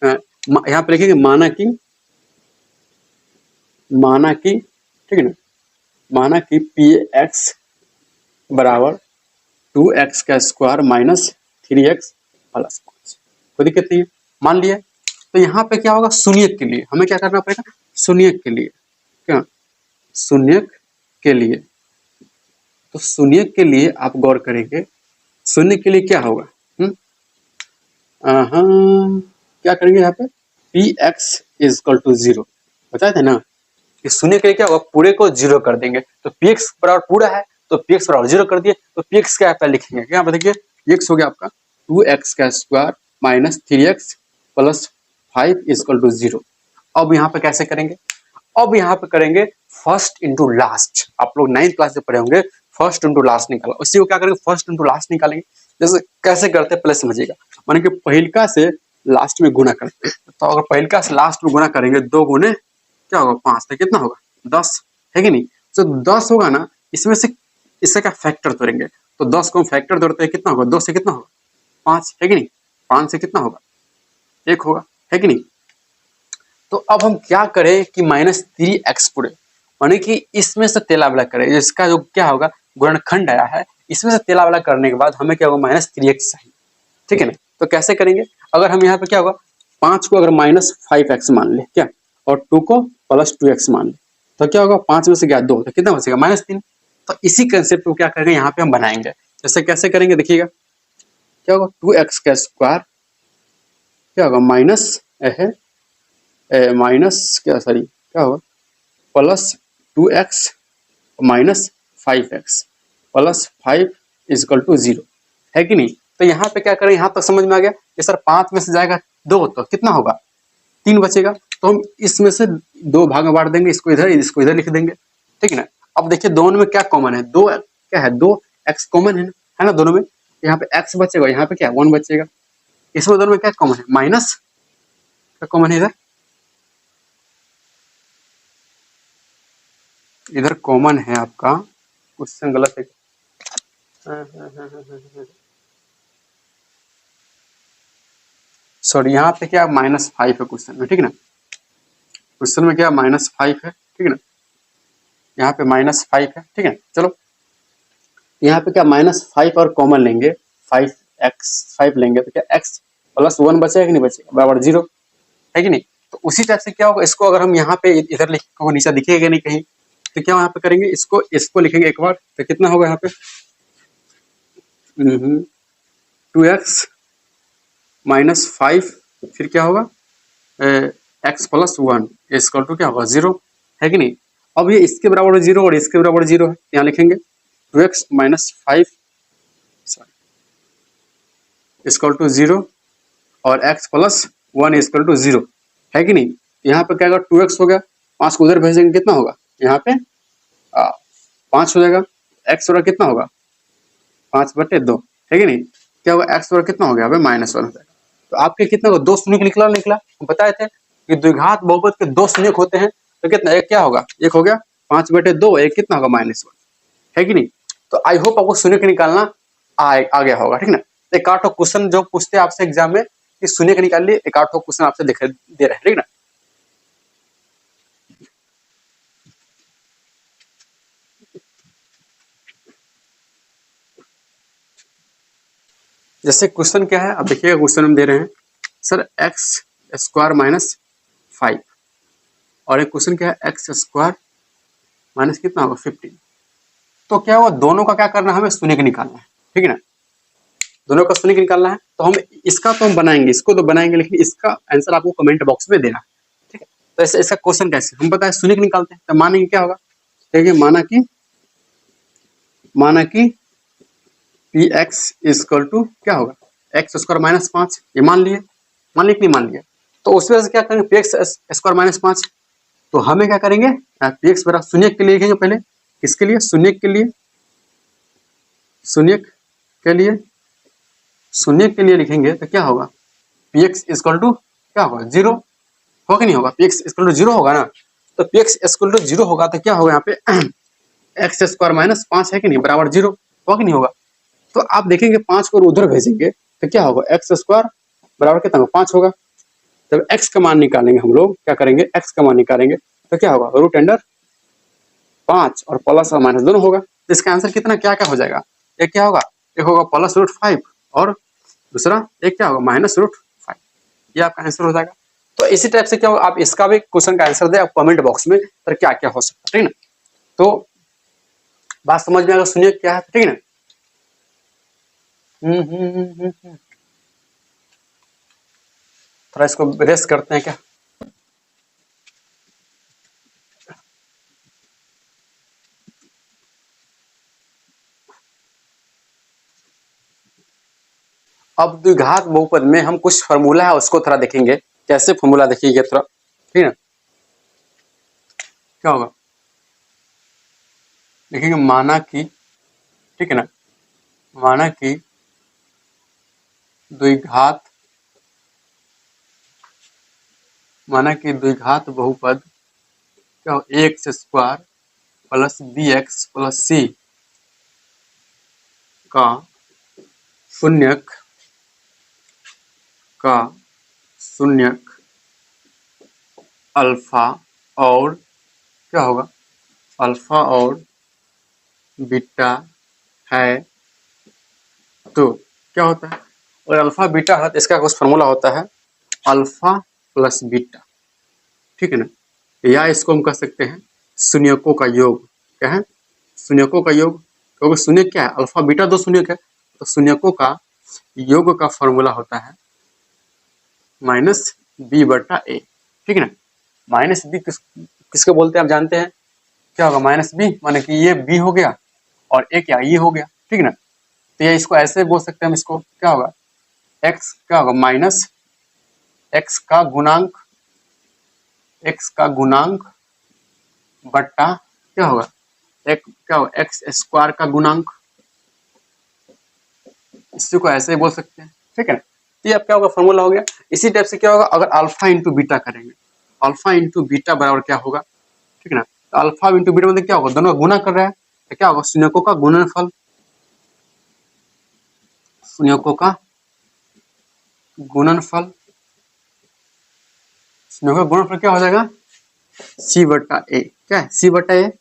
यहाँ पे लिखेंगे माना कि ठीक है ना, माना कि px बराबर 2x² माइनस 3x प्लस 5, कोई दिक्कत नहीं है, मान लिया। तो यहाँ पे क्या होगा, शून्य के लिए हमें क्या करना पड़ेगा, शून्य के लिए क्या, शून्य के लिए, तो शून्य के लिए आप गौर करेंगे, शून्य के लिए क्या होगा, क्या करेंगे यहाँ पे, px = 0 बताए थे ना, कि शून्य के लिए क्या होगा, पूरे को 0 कर देंगे, तो px बराबर पूरा है तो px बराबर 0 कर दिए, तो px क्या है लिखेंगे, यहाँ पे देखिए x हो गया आपका 2x² माइनस 3x प्लस 5 = 0। अब यहाँ पे कैसे करेंगे, अब यहाँ पे करेंगे फर्स्ट इंटू लास्ट। आप लोग 9th क्लास में पढ़े होंगे, फर्स्ट इंटू लास्ट निकाला, उसी को क्या करेंगे, फर्स्ट इंटू लास्ट निकालेंगे। जैसे कैसे करते हैं पहले समझिएगा, माने कि पहिलका से लास्ट में गुना करते हैं, तो अगर पहिलका से लास्ट में गुना करेंगे 2 गुने क्या होगा 5, तो कितना होगा 10, है कि नहीं। तो 10 होगा ना, इसमें से इससे क्या फैक्टर तोड़ेंगे, तो 10 को हम फैक्टर तोड़ते हैं, कितना होगा, 2 से कितना होगा 5, है कि नहीं, 5 से कितना होगा 1 होगा, है कि नहीं। तो अब हम क्या करें कि -3x पूरे, माने कि इसमें से तेला वाला करें, इसका जो क्या होगा गुणनखंड आया है, इसमें से तेला वाला करने के बाद हमें क्या होगा -3x चाहिए। ठीक है ना, तो कैसे करेंगे, अगर हम यहाँ पे क्या होगा 5 को अगर -5x मान ले क्या, और 2 को +2x मान ले, तो क्या होगा 5 में से गया 2, तो कितना बचेगा -3। तो इसी कंसेप्ट को क्या करेंगे यहाँ पे हम बनाएंगे। जैसे कैसे करेंगे देखिएगा, क्या होगा 2x² क्या होगा माइनस माइनस क्या, सॉरी क्या होगा, plus 2x minus 5x plus 5 is equal to 0, है कि नहीं। तो यहाँ पे क्या करें, यहाँ तक समझ में आ गया कि सर 5 में से जाएगा 2 तो कितना होगा, 3 बचेगा। तो हम इसमें से 2 भाग में बांट देंगे, इसको इधर लिख देंगे, ठीक है ना। अब देखिए दोनों में क्या कॉमन है, 2 क्या है, 2x कॉमन है ना दोनों में। यहाँ पे x बचेगा, यहाँ पे क्या 1 बचेगा। इसमें दोनों में क्या कॉमन है, माइनस क्या कॉमन है, इधर कॉमन है आपका, क्वेश्चन गलत है, सॉरी यहाँ पे क्या -5 है क्वेश्चन में, ठीक है ना। क्वेश्चन में क्या -5 है, ठीक है ना, यहाँ पे -5 है, ठीक है। चलो यहाँ पे क्या -5 और कॉमन लेंगे, 5 लेंगे तो क्या x प्लस 1 बचेगा कि नहीं बचेगा, बराबर 0, है कि नहीं। तो उसी टाइप से क्या होगा, इसको अगर हम यहाँ पे इधर लिखेंगे, नीचे दिखेगा नहीं कहीं, तो क्या यहाँ पे करेंगे, इसको लिखेंगे एक बार, तो कितना होगा यहाँ पे 2x माइनस 5, फिर क्या होगा x प्लस 1 इसका टू क्या होगा 0, है कि नहीं। अब ये इसके बराबर 0 और इसके बराबर 0 है, यहाँ लिखेंगे 2x माइनस 5 इक्वल टू 0 और x प्लस 1 इक्वल टू 0, है कि नहीं। यहाँ पे क्या होगा 2x हो गया, 5 को उधर भेजेंगे कितना होगा, यहाँ पे 5 हो जाएगा, x होगा कितना होगा 5/2, है कि नहीं। क्या होगा x होगा कितना हो गया, -1 हो जाएगा। तो आपके कितना होगा, 2 शून्य निकला, हम बताए थे कि द्विघात बहुपद के 2 शून्य होते हैं, तो कितना, एक क्या होगा, एक हो गया 5/2, एक कितना होगा -1, है कि नहीं। तो आई होप आपको शून्य का निकालना आ गया होगा, ठीक ना। एक आठ क्वेश्चन जो पूछते हैं आपसे एग्जाम में कि शून्य का निकाल लिए, एक आठ क्वेश्चन आपसे दे रहे हैं, ठीक ना। जैसे क्वेश्चन क्या है, अब देखिएगा क्वेश्चन हम दे रहे हैं सर x² माइनस 5, और एक क्वेश्चन क्या है x² माइनस कितना होगा 15। तो क्या होगा, दोनों का क्या करना है, हमें शून्य का निकालना है, ठीक है ना। दोनों का शून्य का निकालना है, तो हम इसका तो हम बनाएंगे, इसको तो बनाएंगे, लेकिन इसका आंसर आपको कमेंट बॉक्स में देना, ठीक है। तो ऐसे इसका क्वेश्चन कैसे हम बताए, शून्य का निकालते हैं, तो मानेंगे क्या होगा, देखिए माना कि px इक्वल टू क्या होगा x² माइनस 5, ये मान लिए कि नहीं मान लिया। तो उस वजह से क्या करेंगे, px² माइनस 5, तो हमें क्या करेंगे, px बराबर शून्य के लिए लिखेंगे पहले, किसके लिए, शून्य के लिए लिखेंगे, तो क्या होगा px इक्वल टू क्या होगा 0, होगा कि नहीं होगा, px इक्वल टू 0 होगा ना। तो px इक्वल टू 0 होगा, तो क्या होगा यहाँ पे x² माइनस 5, है कि नहीं, बराबर 0, होगा कि नहीं होगा। तो आप देखेंगे 5 को उधर भेजेंगे तो क्या होगा, x² बराबर कितना होगा 5 होगा। जब x का मान निकालेंगे हम लोग, क्या करेंगे, x का मान निकालेंगे तो क्या होगा, √5 और प्लस और माइनस दोनों होगा। तो इसका आंसर कितना क्या क्या हो जाएगा, एक क्या होगा, एक होगा +√5 और दूसरा एक क्या होगा -√5, ये आपका आंसर हो जाएगा। तो इसी टाइप से क्या होगा, आप इसका भी क्वेश्चन का आंसर दे आप कमेंट बॉक्स में, पर क्या क्या हो सकता है, ठीक है ना। तो बात समझ में आएगा, सुनिए क्या है, ठीक है ना। थोड़ा इसको रेस्ट करते हैं क्या। अब द्विघात बहुपद में हम कुछ फार्मूला है उसको थोड़ा देखेंगे, कैसे फार्मूला देखिएगा थोड़ा, ठीक है ना। क्या होगा, देखेंगे माना कि, ठीक है ना, माना कि द्विघात बहुपद क्या हो, ax² plus bx plus c का शून्यक अल्फा और क्या होगा, अल्फा और बीटा है, तो क्या होता है, और अल्फा बीटा है तो इसका कुछ फार्मूला होता है अल्फा प्लस बीटा, ठीक है ना। या इसको हम कह सकते हैं शून्यकों का योग, क्या है, शून्यकों का योग, क्योंकि शून्य क्या है, अल्फा बीटा दो शून्यक है, तो शून्यकों का योग का फॉर्मूला होता है -b/a, ठीक है ना। माइनस बी किसको बोलते हैं आप जानते हैं, क्या होगा माइनस बी, माने कि ये बी हो गया और एक क्या ये हो गया, ठीक ना। तो ये इसको ऐसे बोल सकते हैं हम, इसको क्या होगा एक्स क्या होगा माइनस एक्स का गुणांक, एक्स का गुणांक बट्टा क्या होगा एक क्या होगा एक्स स्क्वायर का गुणांक, इसी को ऐसे ही बोल सकते हैं, ठीक है ना। तो ये अब क्या होगा फॉर्मूला हो गया। इसी टाइप से क्या होगा अगर अल्फा इंटू बीटा करेंगे, अल्फा इंटू बीटा बराबर क्या होगा, ठीक है ना। तो अल्फा इंटू बीटा मतलब क्या होगा दोनों का गुना कर रहा है, तो क्या होगा शून्यकों का गुणनफल, शून्यकों का गुणनफल, शून्यकों का गुणनफल क्या हो जाएगा सी बट्टा ए, क्या है सी बट्टा ए।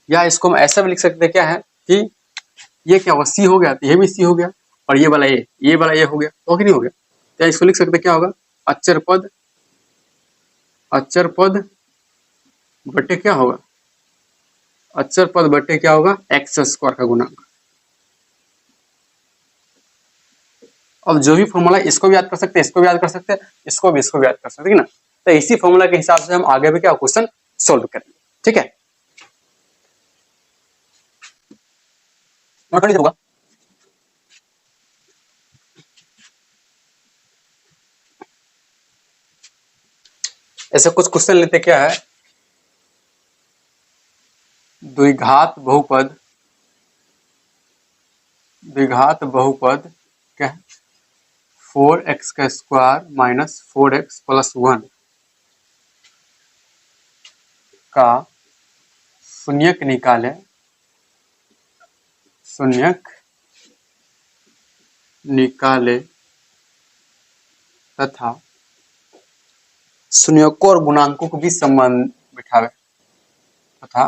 या इसको हम ऐसा भी लिख सकते हैं क्या है कि ये क्या होगा सी हो गया तो ये भी सी हो गया और ये वाला ये हो गया, तो कि नहीं हो गया। तो इसको लिख सकते क्या होगा अचर पद बटे क्या होगा अचर पद बटे क्या होगा एक्स स्क्वायर का गुणांक। अब जो भी फॉर्मूला इसको भी याद कर सकते हैं, इसको भी याद कर सकते हैं, इसको भी याद कर सकते हैं ना। तो इसी फॉर्मूला के हिसाब से हम आगे भी क्या क्वेश्चन सोल्व करेंगे, ठीक है। होगा ऐसे कुछ क्वेश्चन लेते क्या है, द्विघात बहुपद क्या है 4x का स्क्वायर माइनस 4x प्लस 1 का शून्यक निकाले तथा शून्यकों और गुणांकों को भी संबंध बिठावे तथा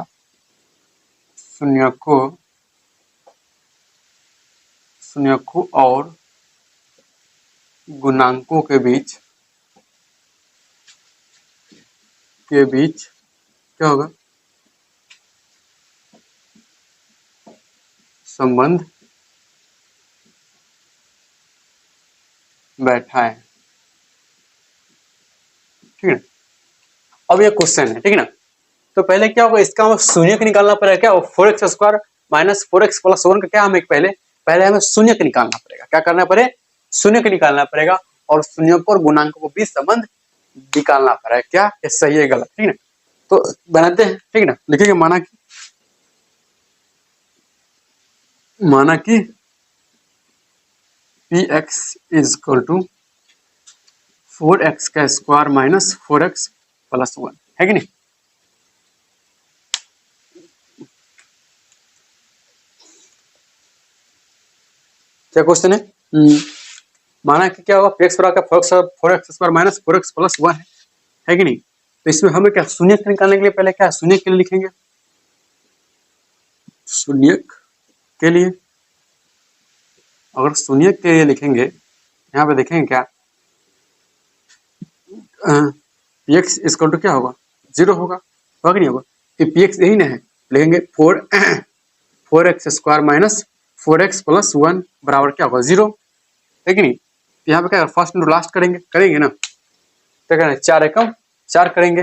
शून्यकों और गुणांकों के बीच क्या होगा संबंध बैठाए, ठीक है। अब ये क्वेश्चन है, ठीक है ना। तो पहले क्या होगा इसका हमें शून्य निकालना पड़ेगा, क्या 4x square minus 4x plus 1 का क्या हमें पहले हमें शून्य निकालना पड़ेगा, क्या करना पड़ेगा शून्य निकालना पड़ेगा और शून्य और गुणांक को भी संबंध निकालना पड़ेगा, क्या ये सही है गलत, ठीक है। तो बनाते हैं, ठीक है ना। लिखेंगे माना कि px is equal to 4x का स्क्वायर माइनस 4x प्लस 1 है कि नहीं। क्या क्वेश्चन है माना कि क्या होगा px बराबर का 4x square minus 4x plus 1 है कि नहीं। तो इसमें हमें क्या शून्य निकालने के लिए पहले क्या शून्य के लिए लिखेंगे, शून्य के लिए अगर शून्य के लिए लिखेंगे यहाँ पे देखेंगे क्या px इक्वल टू क्या होगा 0 होगा नहीं होगा। तो px यही ना है, लिखेंगे 4x square minus 4x plus 1 बराबर क्या होगा 0 है कि नहीं। तो यहाँ पे क्या फर्स्ट इंटू लास्ट करेंगे ना। तो क्या 4 एकम 4 करेंगे,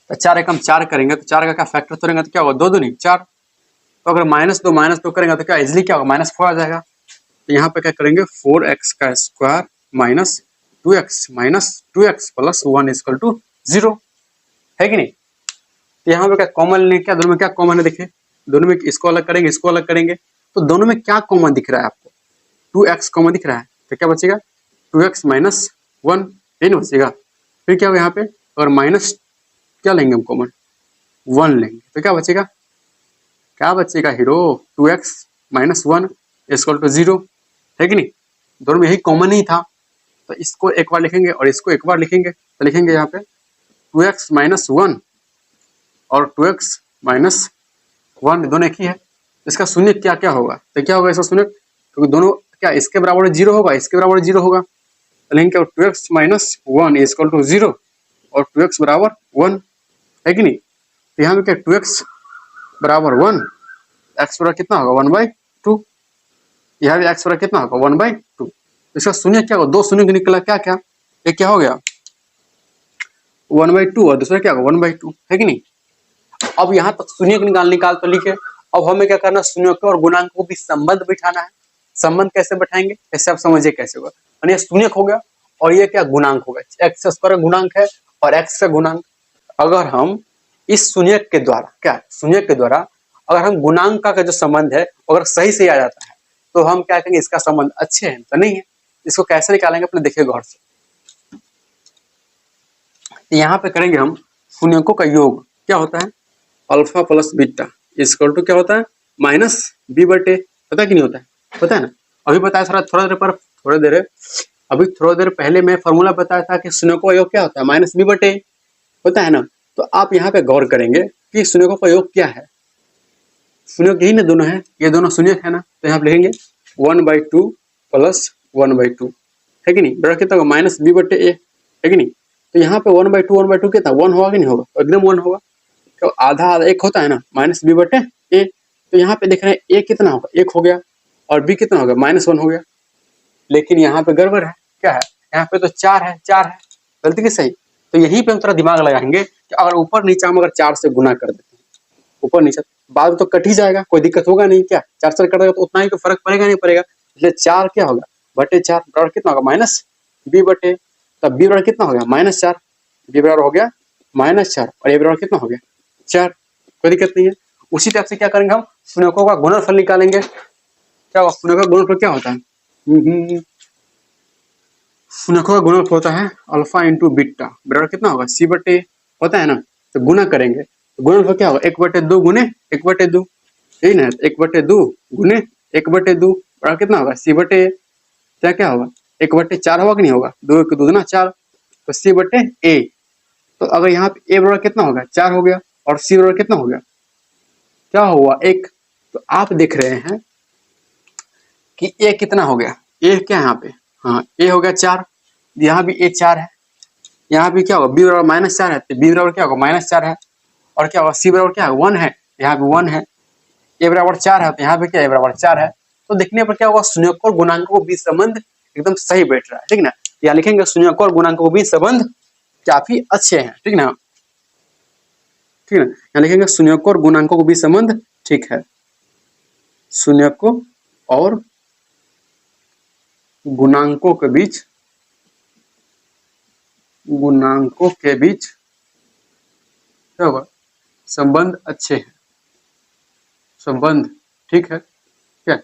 तो 4 एकम 4 करेंगे तो 4 का क्या फैक्टर तोड़ेंगे तो क्या होगा 2 दूनी 4। तो अगर -2 करेंगे तो क्या इजिली क्या होगा -4 आ जाएगा। तो यहाँ पे क्या करेंगे 4x का square minus 2x plus 1 equal to 0 है कि नहीं। तो यहाँ पे क्या कॉमन लेने क्या दोनों में क्या कॉमन है देखिए, दोनों में इसको अलग करेंगे तो दोनों में क्या कॉमन दिख रहा है आपको 2x कॉमन दिख रहा है। तो क्या बचेगा 2x माइनस 1 यही ना बचेगा। फिर क्या होगा यहाँ पे अगर माइनस क्या लेंगे हम कॉमन 1 लेंगे तो क्या बचेगा hero 2x minus 1 equal to 0 है कि नहीं। दोनों में यही कॉमन ही था तो इसको एक बार लिखेंगे और इसको एक बार लिखेंगे तो लिखेंगे यहाँ पे 2x माइनस 1 और 2x माइनस 1 दोनों एक ही है। इसका शून्य क्या होगा तो क्या होगा इसका शून्य क्योंकि दोनों क्या इसके बराबर 0 होगा इसके बराबर 0 होगा तो लिखेंगे 2x माइनस 1 इक्वल टू 0 और 2x बराबर 1 है कि नहीं। तो यहाँ पे क्या 2x बराबर 1 x बराबर कितना होगा 1/2, यहाँ भी x बराबर कितना होगा 1/2। इसका शून्य क्या होगा 2 शून्य निकला क्या ये क्या हो गया 1/2 और दूसरा क्या होगा 1/2, है कि नहीं। अब यहाँ तक शून्य निकाल तो लिखे। अब हमें क्या करना है, शून्य और गुणांक को भी संबंध बिठाना है। संबंध कैसे बैठाएंगे, कैसे आप समझिए कैसे होगा। ये शून्य हो गया और ये क्या गुणांक हो गया, एक्स स्क्वायर गुणांक है और एक्स का गुणांक। अगर हम इस शून्य के द्वारा क्या शून्य के द्वारा अगर हम गुणांक का जो संबंध है अगर सही से आ जाता है तो हम क्या कहेंगे, इसका संबंध अच्छे है तो नहीं है। इसको कैसे निकालेंगे अपने देखिए गौर से। यहाँ पे करेंगे हम शून्यकों का योग क्या होता है, alpha plus beta equal to क्या होता है माइनस बी बटे, पता कि नहीं होता है, पता है ना। अभी बताया थोड़ा देर पहले मैं फॉर्मूला बताया था कि शून्यकों का योग क्या होता है माइनस बी बटे, होता है ना। तो आप यहाँ पे गौर करेंगे कि शून्यकों का योग क्या है, शून्य यही ना दोनों है, ये दोनों शून्य है ना, तो यहाँ पे लिखेंगे 1/2 प्लस 1/2 है कि नहीं, बड़ा कितना होगा माइनस बी बटे ए, है कि नहीं। तो यहाँ पे 1/2 कितना 1 होगा कि नहीं होगा, एकदम 1 होगा। तो आधा आधा एक होता है ना माइनस बी बटे ए। तो यहाँ पे देख रहे हैं ए कितना होगा 1 हो गया और बी कितना होगा -1 हो गया। लेकिन यहाँ पे गड़बड़ है, क्या है यहाँ पे तो 4 है गलती की सही। तो यहीं पे हम थोड़ा दिमाग लगाएंगे कि अगर ऊपर नीचे हम अगर 4 से गुना कर देते हैं, ऊपर नीचे बाद में तो कट ही जाएगा, कोई दिक्कत होगा नहीं, क्या 4 से कटेगा तो उतना ही तो फर्क पड़ेगा नहीं पड़ेगा। इसलिए 4 क्या होगा बटे 4 बराबर कितना होगा माइनस बी बटे, तब बी बराबर कितना हो गया -4, बी बराबर हो गया -4 और ए बराबर कितना हो गया 4, कोई दिक्कत नहीं है। उसी टाइप से क्या करेंगे हम शून्यकों का गुणनफल निकालेंगे। क्या होगा शून्यकों का गुणनफल क्या होता है, शून्यकों का गुणनफल होता है अल्फा इंटू बीटा बराबर कितना होगा सी बटे, होता है ना। तो गुना करेंगे तो गुणनफल क्या होगा 1/2 गुने 1/2, यही ना 1/2 गुने 1/2 बराबर कितना होगा सी बटे, क्या होगा 1/4 होगा कि नहीं होगा, 2 1 2 4, तो सी बटे ए। तो अगर यहाँ पे ए बराबर कितना होगा 4 हो गया और सी बराबर कितना हो गया, क्या हुआ 1। तो आप देख रहे हैं कि ए कितना हो गया, ए क्या है यहाँ पे, हाँ ए हो गया 4, यहाँ भी ए 4 है, यहाँ भी क्या होगा बी बराबर -4 है, तो बी बराबर क्या होगा -4 है और क्या होगा सी बराबर क्या है 1 है, यहाँ पे 1 है, ए बराबर 4 है तो यहाँ पे क्या ए बराबर 4 है। तो देखने पर क्या होगा शून्यकों और गुणांकों के बीच संबंध एकदम सही बैठ रहा है, ठीक ना। यहाँ लिखेंगे शून्यकों और गुणांकों के बीच संबंध काफी अच्छे हैं, ठीक ना, ठीक है। यहाँ लिखेंगे शून्यकों और गुणांकों के बीच संबंध ठीक है, शून्यकों और गुणांकों के बीच क्या होगा संबंध अच्छे हैं, संबंध ठीक है क्या,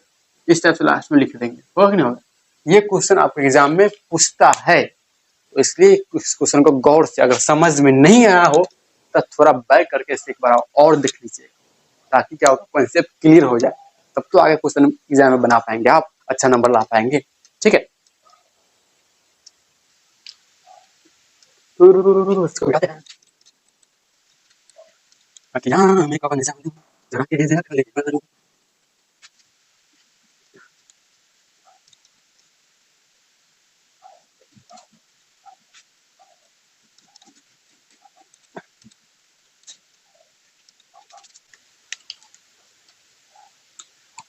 इस टाइप से लास्ट में लिख देंगे, होगा कि नहीं होगा। ये क्वेश्चन आपके एग्जाम में पूछता है, तो इसलिए इस क्वेश्चन को गौर से अगर समझ में नहीं आया हो तो थोड़ा बैक करके इसे एक बार और देख लीजिए, ताकि क्या होगा कॉन्सेप्ट क्लियर हो जाए, तब तो आगे क्वेश्चन एग्जाम में बना पाएंगे, आप अच्छा नंबर ला पाएंगे, ठीक है।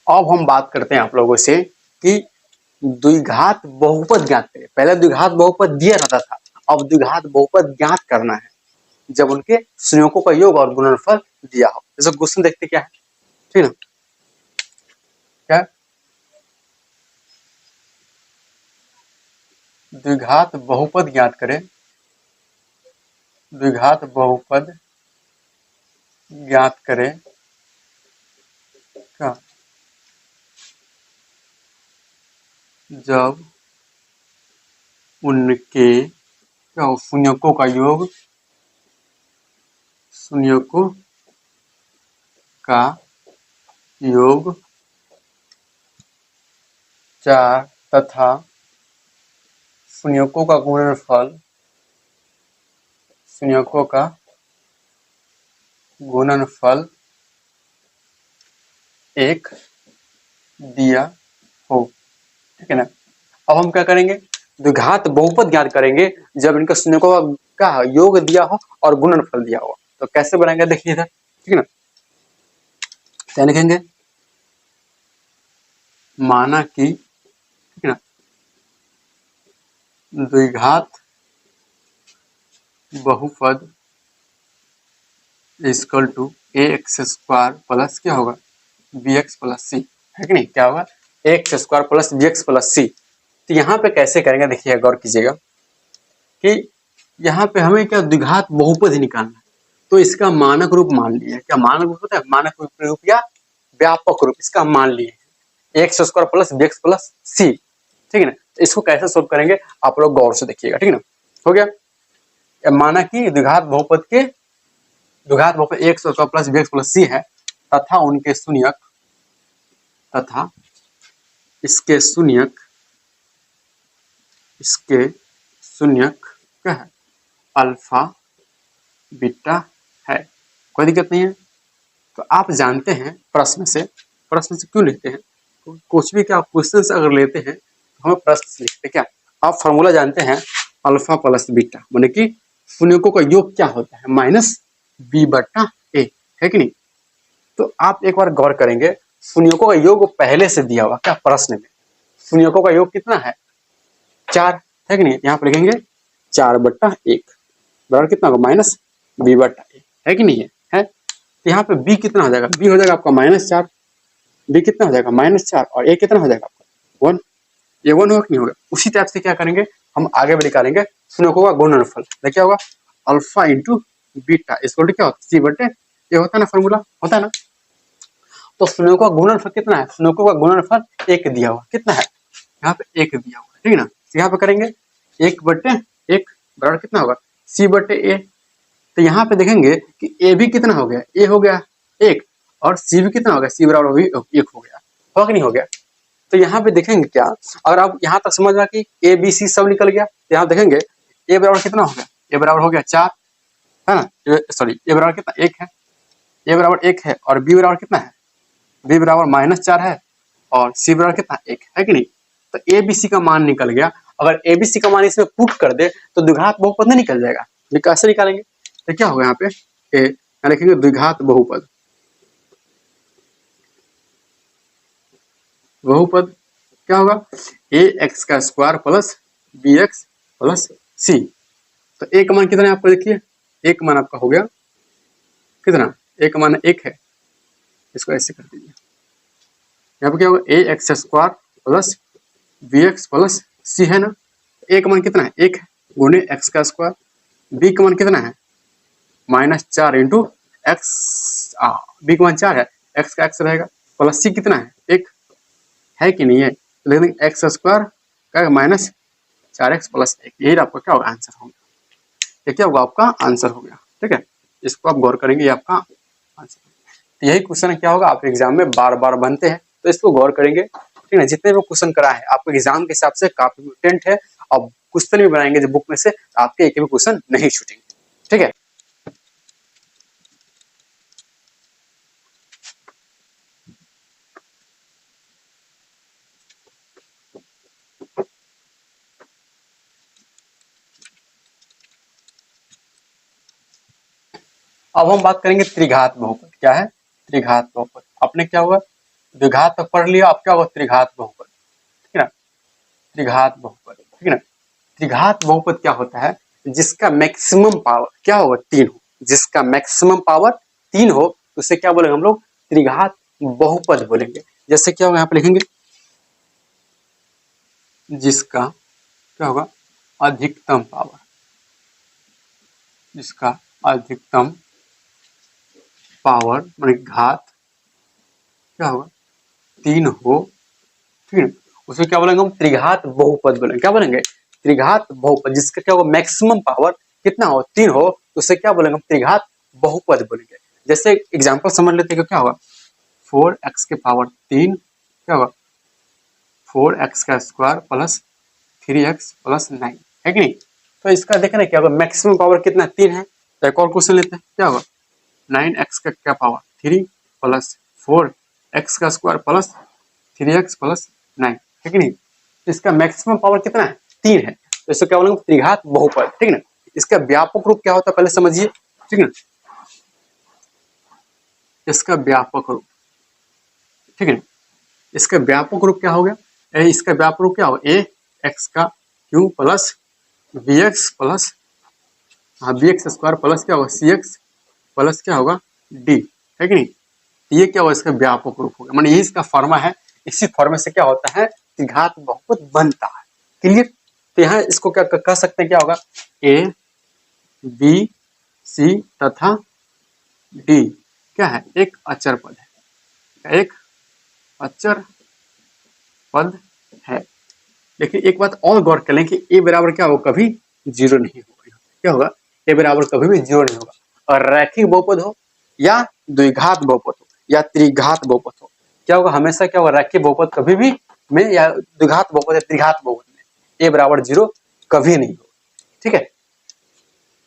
अब हम बात करते हैं आप लोगों से कि द्विघात बहुपद ज्ञात करें। पहले द्विघात बहुपद दिया रहता था, अब द्विघात बहुपद ज्ञात करना है जब उनके संयोजकों का योग और गुणनफल दिया हो। जैसे क्वेश्चन देखते क्या है, ठीक है क्या द्विघात बहुपद ज्ञात करें, द्विघात बहुपद ज्ञात करें क्या जब उनके क्या संयोजकों का योग, संयोजकों का योग 4 तथा संयोजकों का गुणनफल, संयोजकों का गुणनफल 1 दिया हो, ठीक है ना। अब हम क्या करेंगे द्विघात बहुपद ज्ञात करेंगे जब इनका संयोजकों का योग दिया हो और गुणनफल दिया हो। तो कैसे बनाएंगे देखिए इधर, ठीक है ना। क्या लिखेंगे माना कि, ठीक है ना, द्विघात बहुपद equal to a x square plus क्या होगा बी एक्स प्लस सी, है कि नहीं? क्या होगा a x square plus b x plus c. तो यहाँ पे कैसे करेंगे, देखिए गौर कीजिएगा कि यहाँ पे हमें क्या द्विघात बहुपद ही निकालना है, तो इसका मानक रूप मान लिया। क्या मानक रूप होता है? मानक रूप या व्यापक रूप, इसका हम मान लिए x square plus b x plus c, ठीक है ना? तो इसको कैसे सोल्व करेंगे आप लोग गौर से देखिएगा, ठीक है ना? हो गया, माना कि द्विघात बहुपद x square plus b x plus c है तथा उनके शून्यक तथा इसके शून्यक क्या है? अल्फा बीटा है। कोई दिक्कत नहीं है। तो आप जानते हैं प्रश्न से क्यों लिखते हैं? तो कुछ भी क्या क्वेश्चन से अगर लेते हैं तो हमें प्रश्न से लिखते हैं। क्या आप फॉर्मूला जानते हैं? अल्फा प्लस बीटा, माने कि शून्यकों का योग क्या होता है? माइनस बी बटा ए, है कि नहीं? तो आप एक बार गौर करेंगे, शून्यकों का योग पहले से दिया हुआ क्या प्रश्न में? शून्यकों का योग कितना है? 4, है कि नहीं? यहाँ पर लिखेंगे 4 बटा 1 बराबर कितना होगा? माइनस बी बटा ए, है कि नहीं है? तो यहाँ पे b कितना हो जाएगा? b हो जाएगा आपका -4, b कितना हो जाएगा? -4, और a कितना हो जाएगा आपका 1। ये 1 होगा कि नहीं होगा? उसी टाइप से क्या करेंगे हम आगे भी निकालेंगे शून्यकों का गुणनफल। देखिए होगा अल्फा इंटू बीटा इसको क्या होता है? सी बटे ये होता है ना, फॉर्मूला होता है ना। तो शून्यकों का गुणनफल कितना है? शून्यकों का गुणनफल 1 दिया हुआ, कितना है? यहाँ पे 1 दिया हुआ, ठीक है ना? यहाँ पे करेंगे 1 बटे 1 बराबर कितना होगा? सी बटे ए। तो यहाँ पे देखेंगे कि ए भी कितना हो गया? ए हो गया 1, और सी भी कितना हो गया? सी बराबर भी 1 हो गया, होगा कि नहीं हो गया? तो यहाँ पे देखेंगे क्या, अगर आप यहाँ तक समझ में कि ए बी सी सब निकल गया, तो यहाँ देखेंगे ए बराबर कितना हो गया? ए बराबर हो गया 4, है ना? सॉरी, ए बराबर कितना? 1 है। ए बराबर 1 है और बी बराबर कितना है? बी बराबर -4 है और सी बराबर कितना? 1 है कि नहीं? तो ए बी सी का मान निकल गया। अगर ए बी सी का मान इसमें पुट कर दे तो द्विघात बहुपद नहीं निकल जाएगा। कैसे निकालेंगे? तो क्या होगा यहाँ पे? यहाँ लिखेंगे द्विघात बहुपद क्या होगा? ए एक्स का square plus b x plus c. तो ए का मान कितना है आपको? देखिए ए का मान आपका हो गया कितना? ए का मान 1 है, इसको ऐसे कर दीजिए। यहाँ पे क्या होगा? A x square plus b x plus c, है ना? ए का मान कितना है? 1 है, गुणे एक्स का स्क्वायर। बी का मान कितना है? -4 इंटू एक्स, बी का मान 4 है, एक्स का एक्स रहेगा, प्लस सी कितना है? 1 है कि नहीं है? तो लिख देंगे एक्स स्क्वायर का -4x प्लस 1, यही आपका क्या होगा? आंसर होगा। ये क्या होगा? आपका आंसर हो गया, ठीक है? इसको आप गौर करेंगे, ये आपका आंसर। तो यही क्वेश्चन क्या होगा? आप एग्जाम में बार बार बनते हैं, तो इसको गौर करेंगे, ठीक है? जितने भी क्वेश्चन करा है आपको एग्जाम के हिसाब से काफी इंपोर्टेंट है, और क्वेश्चन भी बनाएंगे जो बुक में से, आपके एक भी क्वेश्चन नहीं छूटेंगे, ठीक है? अब हम बात करेंगे त्रिघात बहुपद। क्या है? त्रिघात बहुपद। आपने क्या हुआ? द्विघात तो पढ़ लिया, अब क्या होगा? त्रिघात बहुपद, ठीक है ना? त्रिघात बहुपद, ठीक है ना? त्रिघात बहुपद क्या होता है? जिसका मैक्सिमम पावर क्या होगा? 3 हो। जिसका मैक्सिमम पावर 3 हो तो उसे क्या बोलेंगे हम लोग? त्रिघात बहुपद बोलेंगे। जैसे क्या होगा? यहाँ पे लिखेंगे जिसका क्या होगा? अधिकतम पावर, जिसका अधिकतम पावर माने घात क्या होगा? 3 हो, ठीक है? उसे क्या बोलेंगे हम? त्रिघात बहुपद बोलेंगे। क्या बोलेंगे? त्रिघात बहुपद। जिसका क्या होगा? मैक्सिमम पावर कितना हो? 3 हो, तो उसे क्या बोलेंगे हम? त्रिघात बहुपद बोलेंगे। जैसे एग्जांपल समझ लेते हैं, क्या होगा? 4x के पावर 3 क्या होगा? 4x का स्क्वायर प्लस 3x प्लस 9, है कि नहीं? तो इसका देखना क्या होगा? मैक्सिमम पावर कितना? 3 है। तो एक और क्वेश्चन लेते हैं, क्या होगा? 9x का क्या पावर? 3 प्लस 4x का स्क्वायर प्लस 3x प्लस 9, है कि नहीं? तो इसका मैक्सिमम पावर कितना है? 3 है। तो इसको क्या बोलेंगे? त्रिघात बहुपद, ठीक है ना? इसका व्यापक रूप क्या होता है पहले समझिए, ठीक है ना? इसका व्यापक रूप, ठीक है ना? इसका व्यापक रूप क्या हो गया? इसका व्यापक रूप क्या होगा? ए एक्स का Q plus b x plus हाँ बी एक्स स्क्वायर प्लस क्या होगा सी एक्स प्लस क्या होगा डी, है कि नहीं। तो ये क्या होगा इसका व्यापक रूप होगा, माने ये इसका फॉर्मा है। इसी फॉर्मे से क्या होता है कि घात बहुपद बनता है। क्लियर। तो यहाँ इसको क्या कह सकते हैं, क्या होगा ए बी सी तथा डी क्या है एक अचर पद है, एक अचर पद है। लेकिन एक बात और गौर कर लें कि ए बराबर क्या होगा कभी जीरो नहीं होगा। क्या होगा ए बराबर कभी भी जीरो नहीं होगा। और रैखिक बहुपद हो या द्विघात बहुपद हो या त्रिघात बहुपद हो, क्या होगा हमेशा क्या होगा रैखिक बहुपद कभी भी में या द्विघात बहुपद या त्रिघात बहुपद में ए बराबर जीरो कभी नहीं होगा। ठीक है।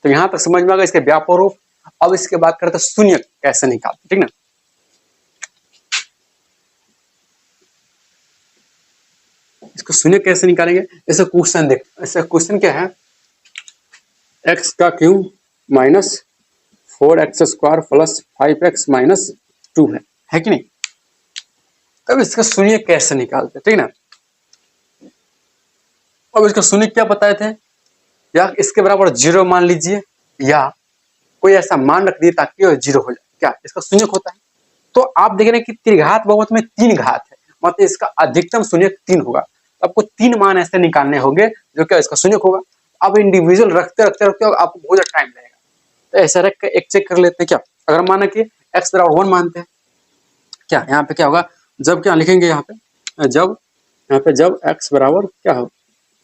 तो यहां तक समझ में आ गया इसके व्यापक रूप। अब इसके बाद करते शून्य कैसे निकालते, ठीक ना। इसको शून्य कैसे निकालेंगे, ऐसा क्वेश्चन देख, ऐसा क्वेश्चन क्या है एक्स का cube minus 4x square plus 5x minus 2 है कि नहीं। अब इसका शून्य कैसे निकालते, ठीक ना। अब इसका शून्य क्या बताए थे, या इसके बराबर जीरो मान लीजिए या कोई ऐसा मान रख दिए ताकि वह जीरो हो जाए, क्या इसका शून्य होता है। तो आप देख रहे हैं कि त्रिघात बहुपद में 3 घात है, मतलब इसका अधिकतम शून्य 3 होगा। आपको 3 मान ऐसे निकालने होंगे जो क्या इसका शून्य होगा। अब इंडिविजुअल रखते रखते रखते आपको बहुत ज्यादा टाइम लगेगा। तो ऐसा रख के एक चेक कर लेते हैं। क्या अगर माना कि x बराबर 1 मानते हैं, क्या यहाँ पे क्या होगा जब क्या लिखेंगे यहाँ पे जब x बराबर क्या हो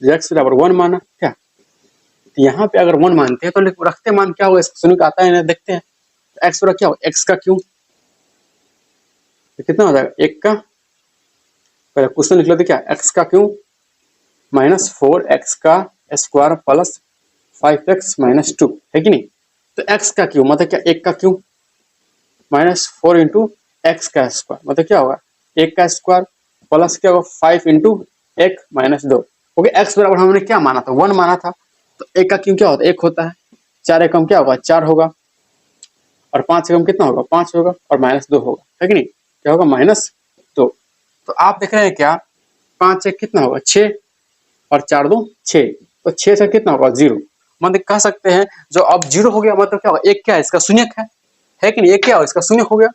x बराबर 1 माना क्या, तो यहाँ पे अगर 1 मानते हैं तो रखते मान क्या होगा इसका शून्य आता है ना, देखते हैं। तो x बराबर क्या हो x का क्यूब, तो कितना हो जाएगा एक का, पहले क्वेश्चन लिख लेते क्या x का क्यूब माइनस 4x का स्क्वायर प्लस 5x माइनस 2 है कि नहीं। तो x का क्यूब मतलब क्या एक का क्यूब माइनस 4 इंटू एक्स का स्क्वायर मतलब क्या होगा एक का स्क्वायर प्लस क्या होगा 5 इंटू एक माइनस 2। ओके एक्स बराबर हमने क्या माना था 1 माना था, तो एक का क्यूब क्या होता है एक होता है, 4 एकम क्या होगा 4 होगा और 5 एकम कितना होगा 5 होगा और माइनस 2 होगा, है कि नहीं क्या होगा माइनस 2। तो आप देख रहे हैं क्या 5 एक कितना होगा 6 और 4 2 6, तो 6 से कितना होगा 0, मतलब कह सकते हैं जो अब 0 हो गया मतलब क्या होगा एक क्या है इसका शून्यक है कि नहीं, एक क्या होगा इसका शून्यक हो गया।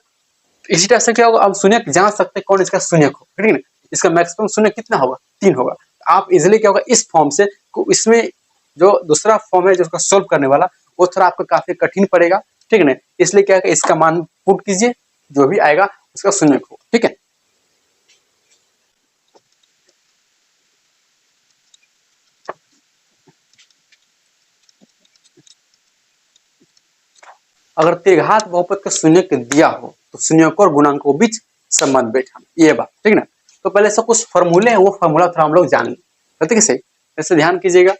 इसी तरह से क्या होगा अब शून्य जांच सकते हैं कौन इसका शून्य हो, ठीक है ना। इसका मैक्सिमम शून्य कितना होगा 3 होगा। आप इजिली क्या होगा इस फॉर्म से इसमें जो दूसरा फॉर्म है जो उसका सोल्व करने वाला वो थोड़ा आपको काफी कठिन पड़ेगा, ठीक है ना। इसलिए क्या है इसका मान पुट कीजिए जो भी आएगा उसका शून्य हो, ठीक है। अगर त्रिघात बहुपद का शून्य दिया हो तो शून्यकों और गुणांकों के बीच संबंध बैठा ये बात, ठीक है ना। तो पहले से कुछ फॉर्मूले हैं वो फॉर्मूला थोड़ा हम लोग जान लें, ठीक है सही ऐसे ध्यान कीजिएगा।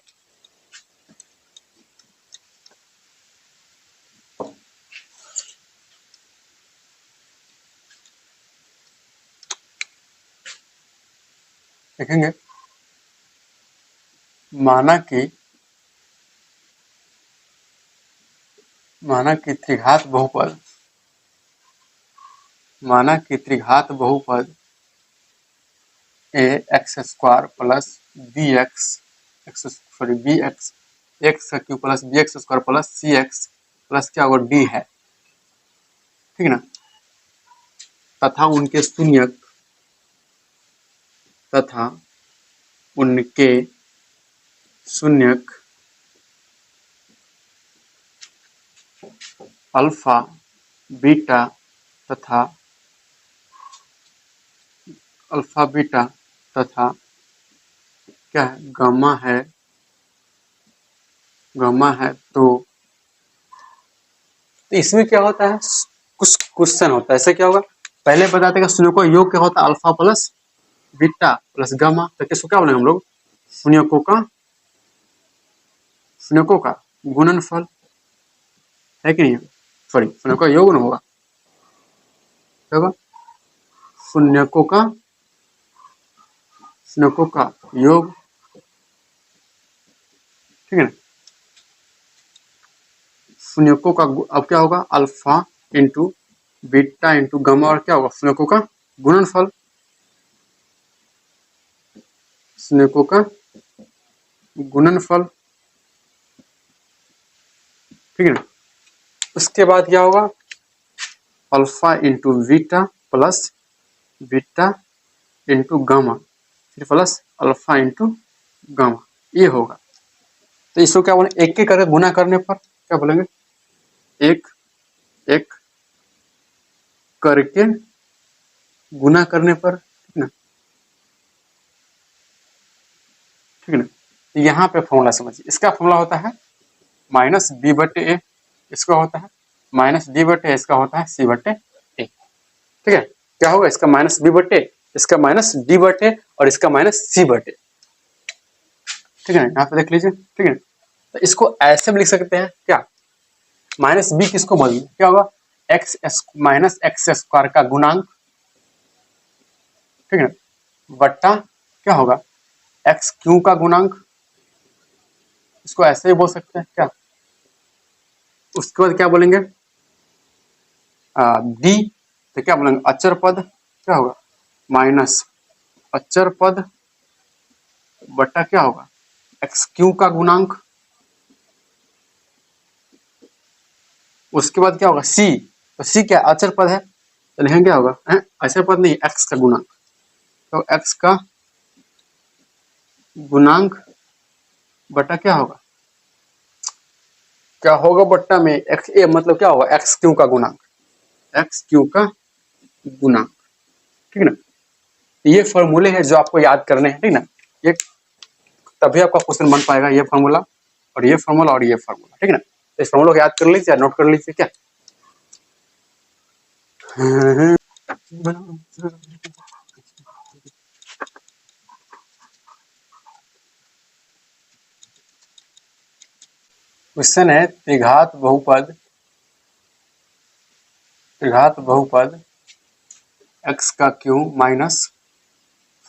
देखेंगे माना कि त्रिघात बहुपद a x square plus b x x का cube plus b x square plus c x plus क्या होगा डी है, ठीक है ना। तथा उनके शून्यक अल्फा बीटा तथा क्या है गामा है। तो इसमें क्या होता है कुछ क्वेश्चन होता है ऐसे क्या होगा पहले बताते हैं शून्यकों का योग क्या होता है alpha plus beta plus gamma, तो किसको क्या बोलेंगे हम लोग शून्यकों का गुणनफल, है कि नहीं सॉरी शून्यकों का योग न होगा शून्यकों का योग, ठीक है ना। शून्यकों का अब क्या होगा alpha into beta into gamma और क्या होगा शून्यकों का गुणनफल, शून्यकों का गुणनफल ठीक है ना। उसके बाद क्या होगा, alpha into beta plus beta into gamma फिर प्लस अल्फा इंटू गामा, ये होगा। तो इसको क्या बोलेंगे, एक एक करके गुना करने पर क्या बोलेंगे, एक एक करके गुना करने पर, ठीक ना, ठीक है ना। यहाँ पे फॉर्मूला समझिए, इसका फॉर्मूला होता है माइनस बी बटे ए, इसका होता है माइनस डी बटे, इसका होता है सी बटे ए। ठीक है, क्या होगा, इसका माइनस बी बटे, इसका माइनस डी बटे और इसका माइनस सी बटे। ठीक है, यहाँ पे देख लीजिए। ठीक है, तो इसको ऐसे भी लिख सकते हैं क्या, माइनस बी किसको बोलेंगे, क्या होगा, एक्स माइनस एक्स स्क्वायर का गुणांक, ठीक है, बट्टा क्या होगा, एक्स क्यू का गुणांक, इसको ऐसे ही बोल सकते हैं क्या। उसके बाद क्या बोलेंगे, डी, तो क्या बोलेंगे, अचर पद क्या होगा, माइनस अचर पद बट्टा क्या होगा, एक्स क्यू का गुणांक। उसके बाद क्या होगा, सी, तो सी क्या अचर पद है, तो लिखेंगे क्या होगा, अचर पद नहीं, एक्स का गुणांक, तो एक्स का गुणांक बटा क्या होगा, क्या होगा बट्टा में एक्स ए, मतलब क्या होगा, एक्स क्यू का गुणांक, एक्स क्यू का गुणांक। ठीक है ना, ये फॉर्मूले हैं जो आपको याद करने हैं, ठीक ना, ये तभी आपका क्वेश्चन बन पाएगा, ये फॉर्मूला और ये फॉर्मूला और ये फॉर्मूला। ठीक है ना, तो इस फॉर्मूला को याद कर लीजिए, नोट कर लीजिए क्या। क्वेश्चन है त्रिघात बहुपद x का क्यूब माइनस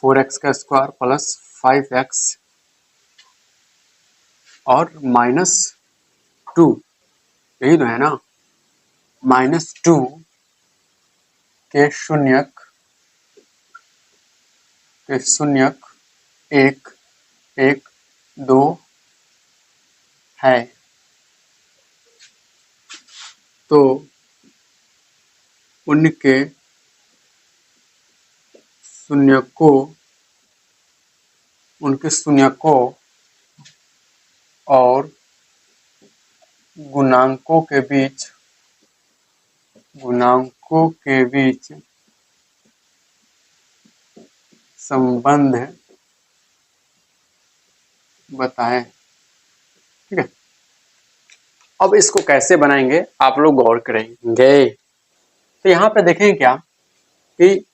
4x का स्क्वायर प्लस 5x और माइनस 2, यही तो है ना, माइनस 2 के शून्यक 1 1 2 है, तो उनके शून्यकों और गुणांकों के बीच संबंध बताएं। ठीक है, अब इसको कैसे बनाएंगे आप लोग गौर करेंगे। तो यहाँ पे देखें क्या कि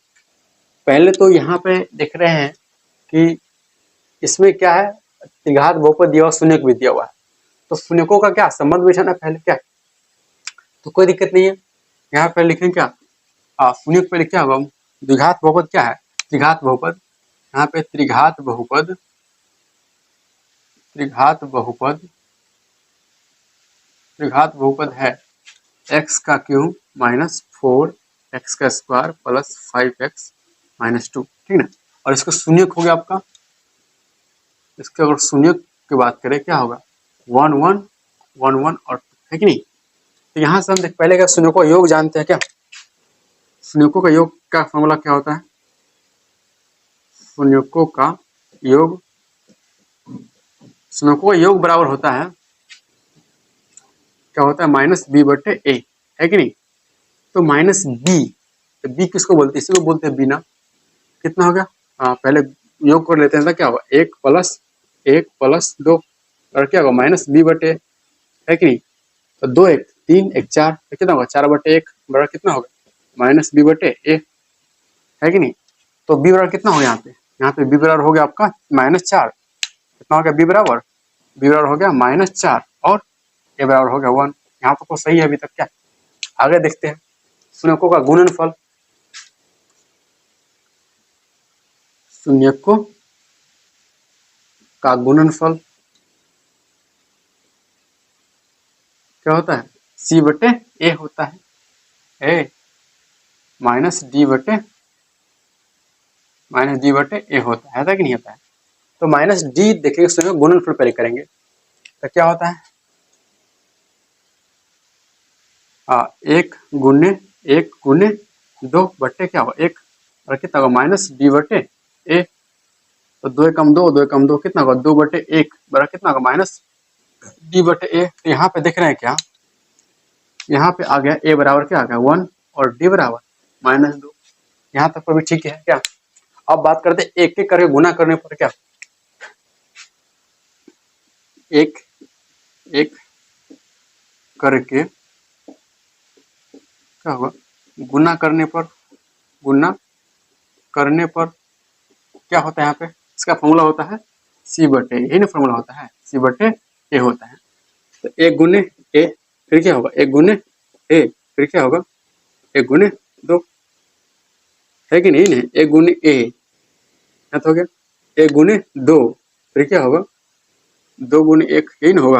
पहले तो यहाँ पे देख रहे हैं कि इसमें क्या है, त्रिघात बहुपद दिया हुआ, शून्यक भी दिया हुआ है, तो शून्यकों का क्या संबंध बिठाना पहले क्या, तो कोई दिक्कत नहीं है। यहाँ पे लिखें क्या, शून्यक पहले क्या होगा, द्विघात बहुपद क्या है, त्रिघात बहुपद, यहाँ पे त्रिघात बहुपद है x का क्यूब माइनस 4x का स्क्वायर प्लस 5x माइनस 2। ठीक ना, और इसका शून्यक हो गया आपका, इसके अगर शून्यक की बात करें क्या होगा, 1 1 1 1 और 2, है कि नहीं। तो यहाँ से हम पहले का शून्यकों का योग जानते हैं क्या, शून्यकों का योग का फॉर्मूला क्या होता है, शून्यकों का योग बराबर होता है, क्या होता है, माइनस बी बटे ए, है कि नहीं। तो माइनस बी, तो बी किसको बोलते हैं, इसी को बोलते हैं बिना। कितना हो गया, पहले योग कर लेते हैं, तो क्या होगा, 1 प्लस 2 और क्या होगा माइनस बी बटे, है कि नहीं। तो 2 1 3 1 4, तो कितना होगा 4 बटे 1 बराबर कितना होगा, माइनस बी बटे ए, है कि नहीं। तो बी बराबर कितना हो गया, यहाँ पे बी बराबर हो गया आपका -4, कितना हो गया बी बराबर हो गया -4 और ए बराबर हो गया 1। यहाँ तक तो सही है अभी तक। क्या आगे देखते हैं, शून्यकों का गुणनफल, शून्यकों का गुणनफल क्या होता है, सी बटे ए होता है, ए माइनस डी बटे ए होता है कि नहीं होता है। तो माइनस डी देखिए, गुणनफल पहले करेंगे, तो क्या होता है, 1 गुने 2 बटे क्या होगा 1 और कितना होगा माइनस b बटे a। तो 2 एकम 2 2 एकम 2 कितना होगा 2 बटे 1 बराबर कितना होगा माइनस b बटे a। तो यहाँ पे देख रहे हैं क्या, यहाँ पे आ गया a बराबर क्या आ गया 1 और d बराबर -2। यहाँ तक पर भी ठीक है क्या। अब बात करते हैं एक एक करके गुना करने पर क्या, एक एक करके क्या होगा गुना करने पर क्या होता है यहाँ पे, इसका फॉर्मूला होता है c बटे, यही ना फॉर्मूला होता है c बटे a होता है। तो 1 गुने a फिर क्या होगा 1 गुने a फिर क्या होगा 1 गुने 2 है कि नहीं, 1 गुने a यहाँ तो हो गया 1 गुने 2 फिर क्या होगा 2 गुने 1 यही ना होगा,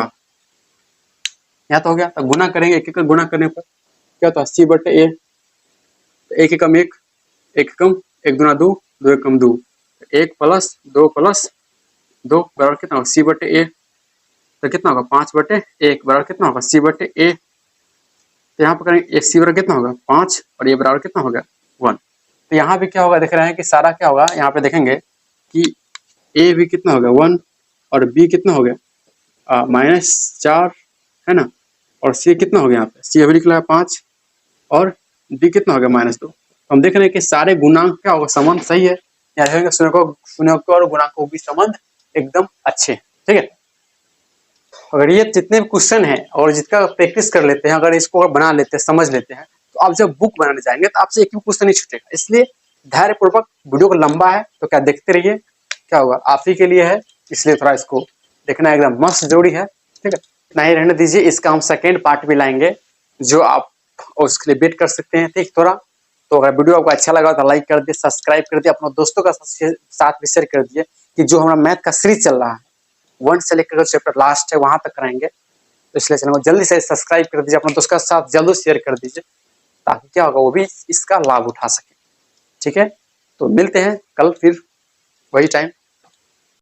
यहाँ तो हो गया। तो गुना करेंगे एक एक गुना करने पर क्या होता है c बटे a। एक एकम 1 एक एकम 1 गुना 2 2 एकम 2 1 प्लस 2 प्लस 2 बराबर कितना होगा c बटे a। तो कितना होगा 5 बटे 1 बराबर कितना होगा c बटे a। तो यहाँ पर करेंगे c बराबर कितना होगा 5 और a बराबर कितना होगा 1। तो यहाँ भी क्या होगा देख रहे हैं कि सारा क्या होगा, यहाँ पे देखेंगे कि a भी कितना होगा 1 और b कितना हो गया -4 है ना, और c कितना हो गया यहाँ पे c अभी निकला है 5 और d कितना हो गया -2। तो हम देख रहे हैं कि सारे गुणांक क्या होगा संबंध सही है, यहाँ देखेंगे शून्यकों और गुणांकों भी संबंध एकदम अच्छे, ठीक है। अगर ये जितने भी क्वेश्चन हैं और जिसका प्रैक्टिस कर लेते हैं, अगर इसको अगर बना लेते हैं समझ लेते हैं, तो आप जब बुक बनाने जाएंगे तो आपसे एक भी क्वेश्चन नहीं छूटेगा। इसलिए धैर्यपूर्वक, वीडियो को लंबा है तो क्या देखते रहिए, क्या होगा आप ही के लिए है, इसलिए थोड़ा इसको देखना एकदम मस्त जरूरी है, ठीक है। इतना ही रहने दीजिए, इसका हम सेकेंड पार्ट भी लाएंगे जो आप उसके लिए वेट कर सकते हैं, ठीक थोड़ा। तो अगर वीडियो आपको अच्छा लगा तो लाइक कर दिए, सब्सक्राइब कर दिए, अपने दोस्तों का साथ भी शेयर कर दिए कि जो हमारा मैथ का सीरीज चल रहा है 1 से लेकर चैप्टर लास्ट है वहां तक कराएंगे। तो इसलिए चैनल को जल्दी से सब्सक्राइब कर दीजिए, अपने दोस्तों के साथ जल्दी शेयर कर दीजिए ताकि क्या होगा वो भी इसका लाभ उठा सके, ठीक है। तो मिलते हैं कल फिर वही टाइम।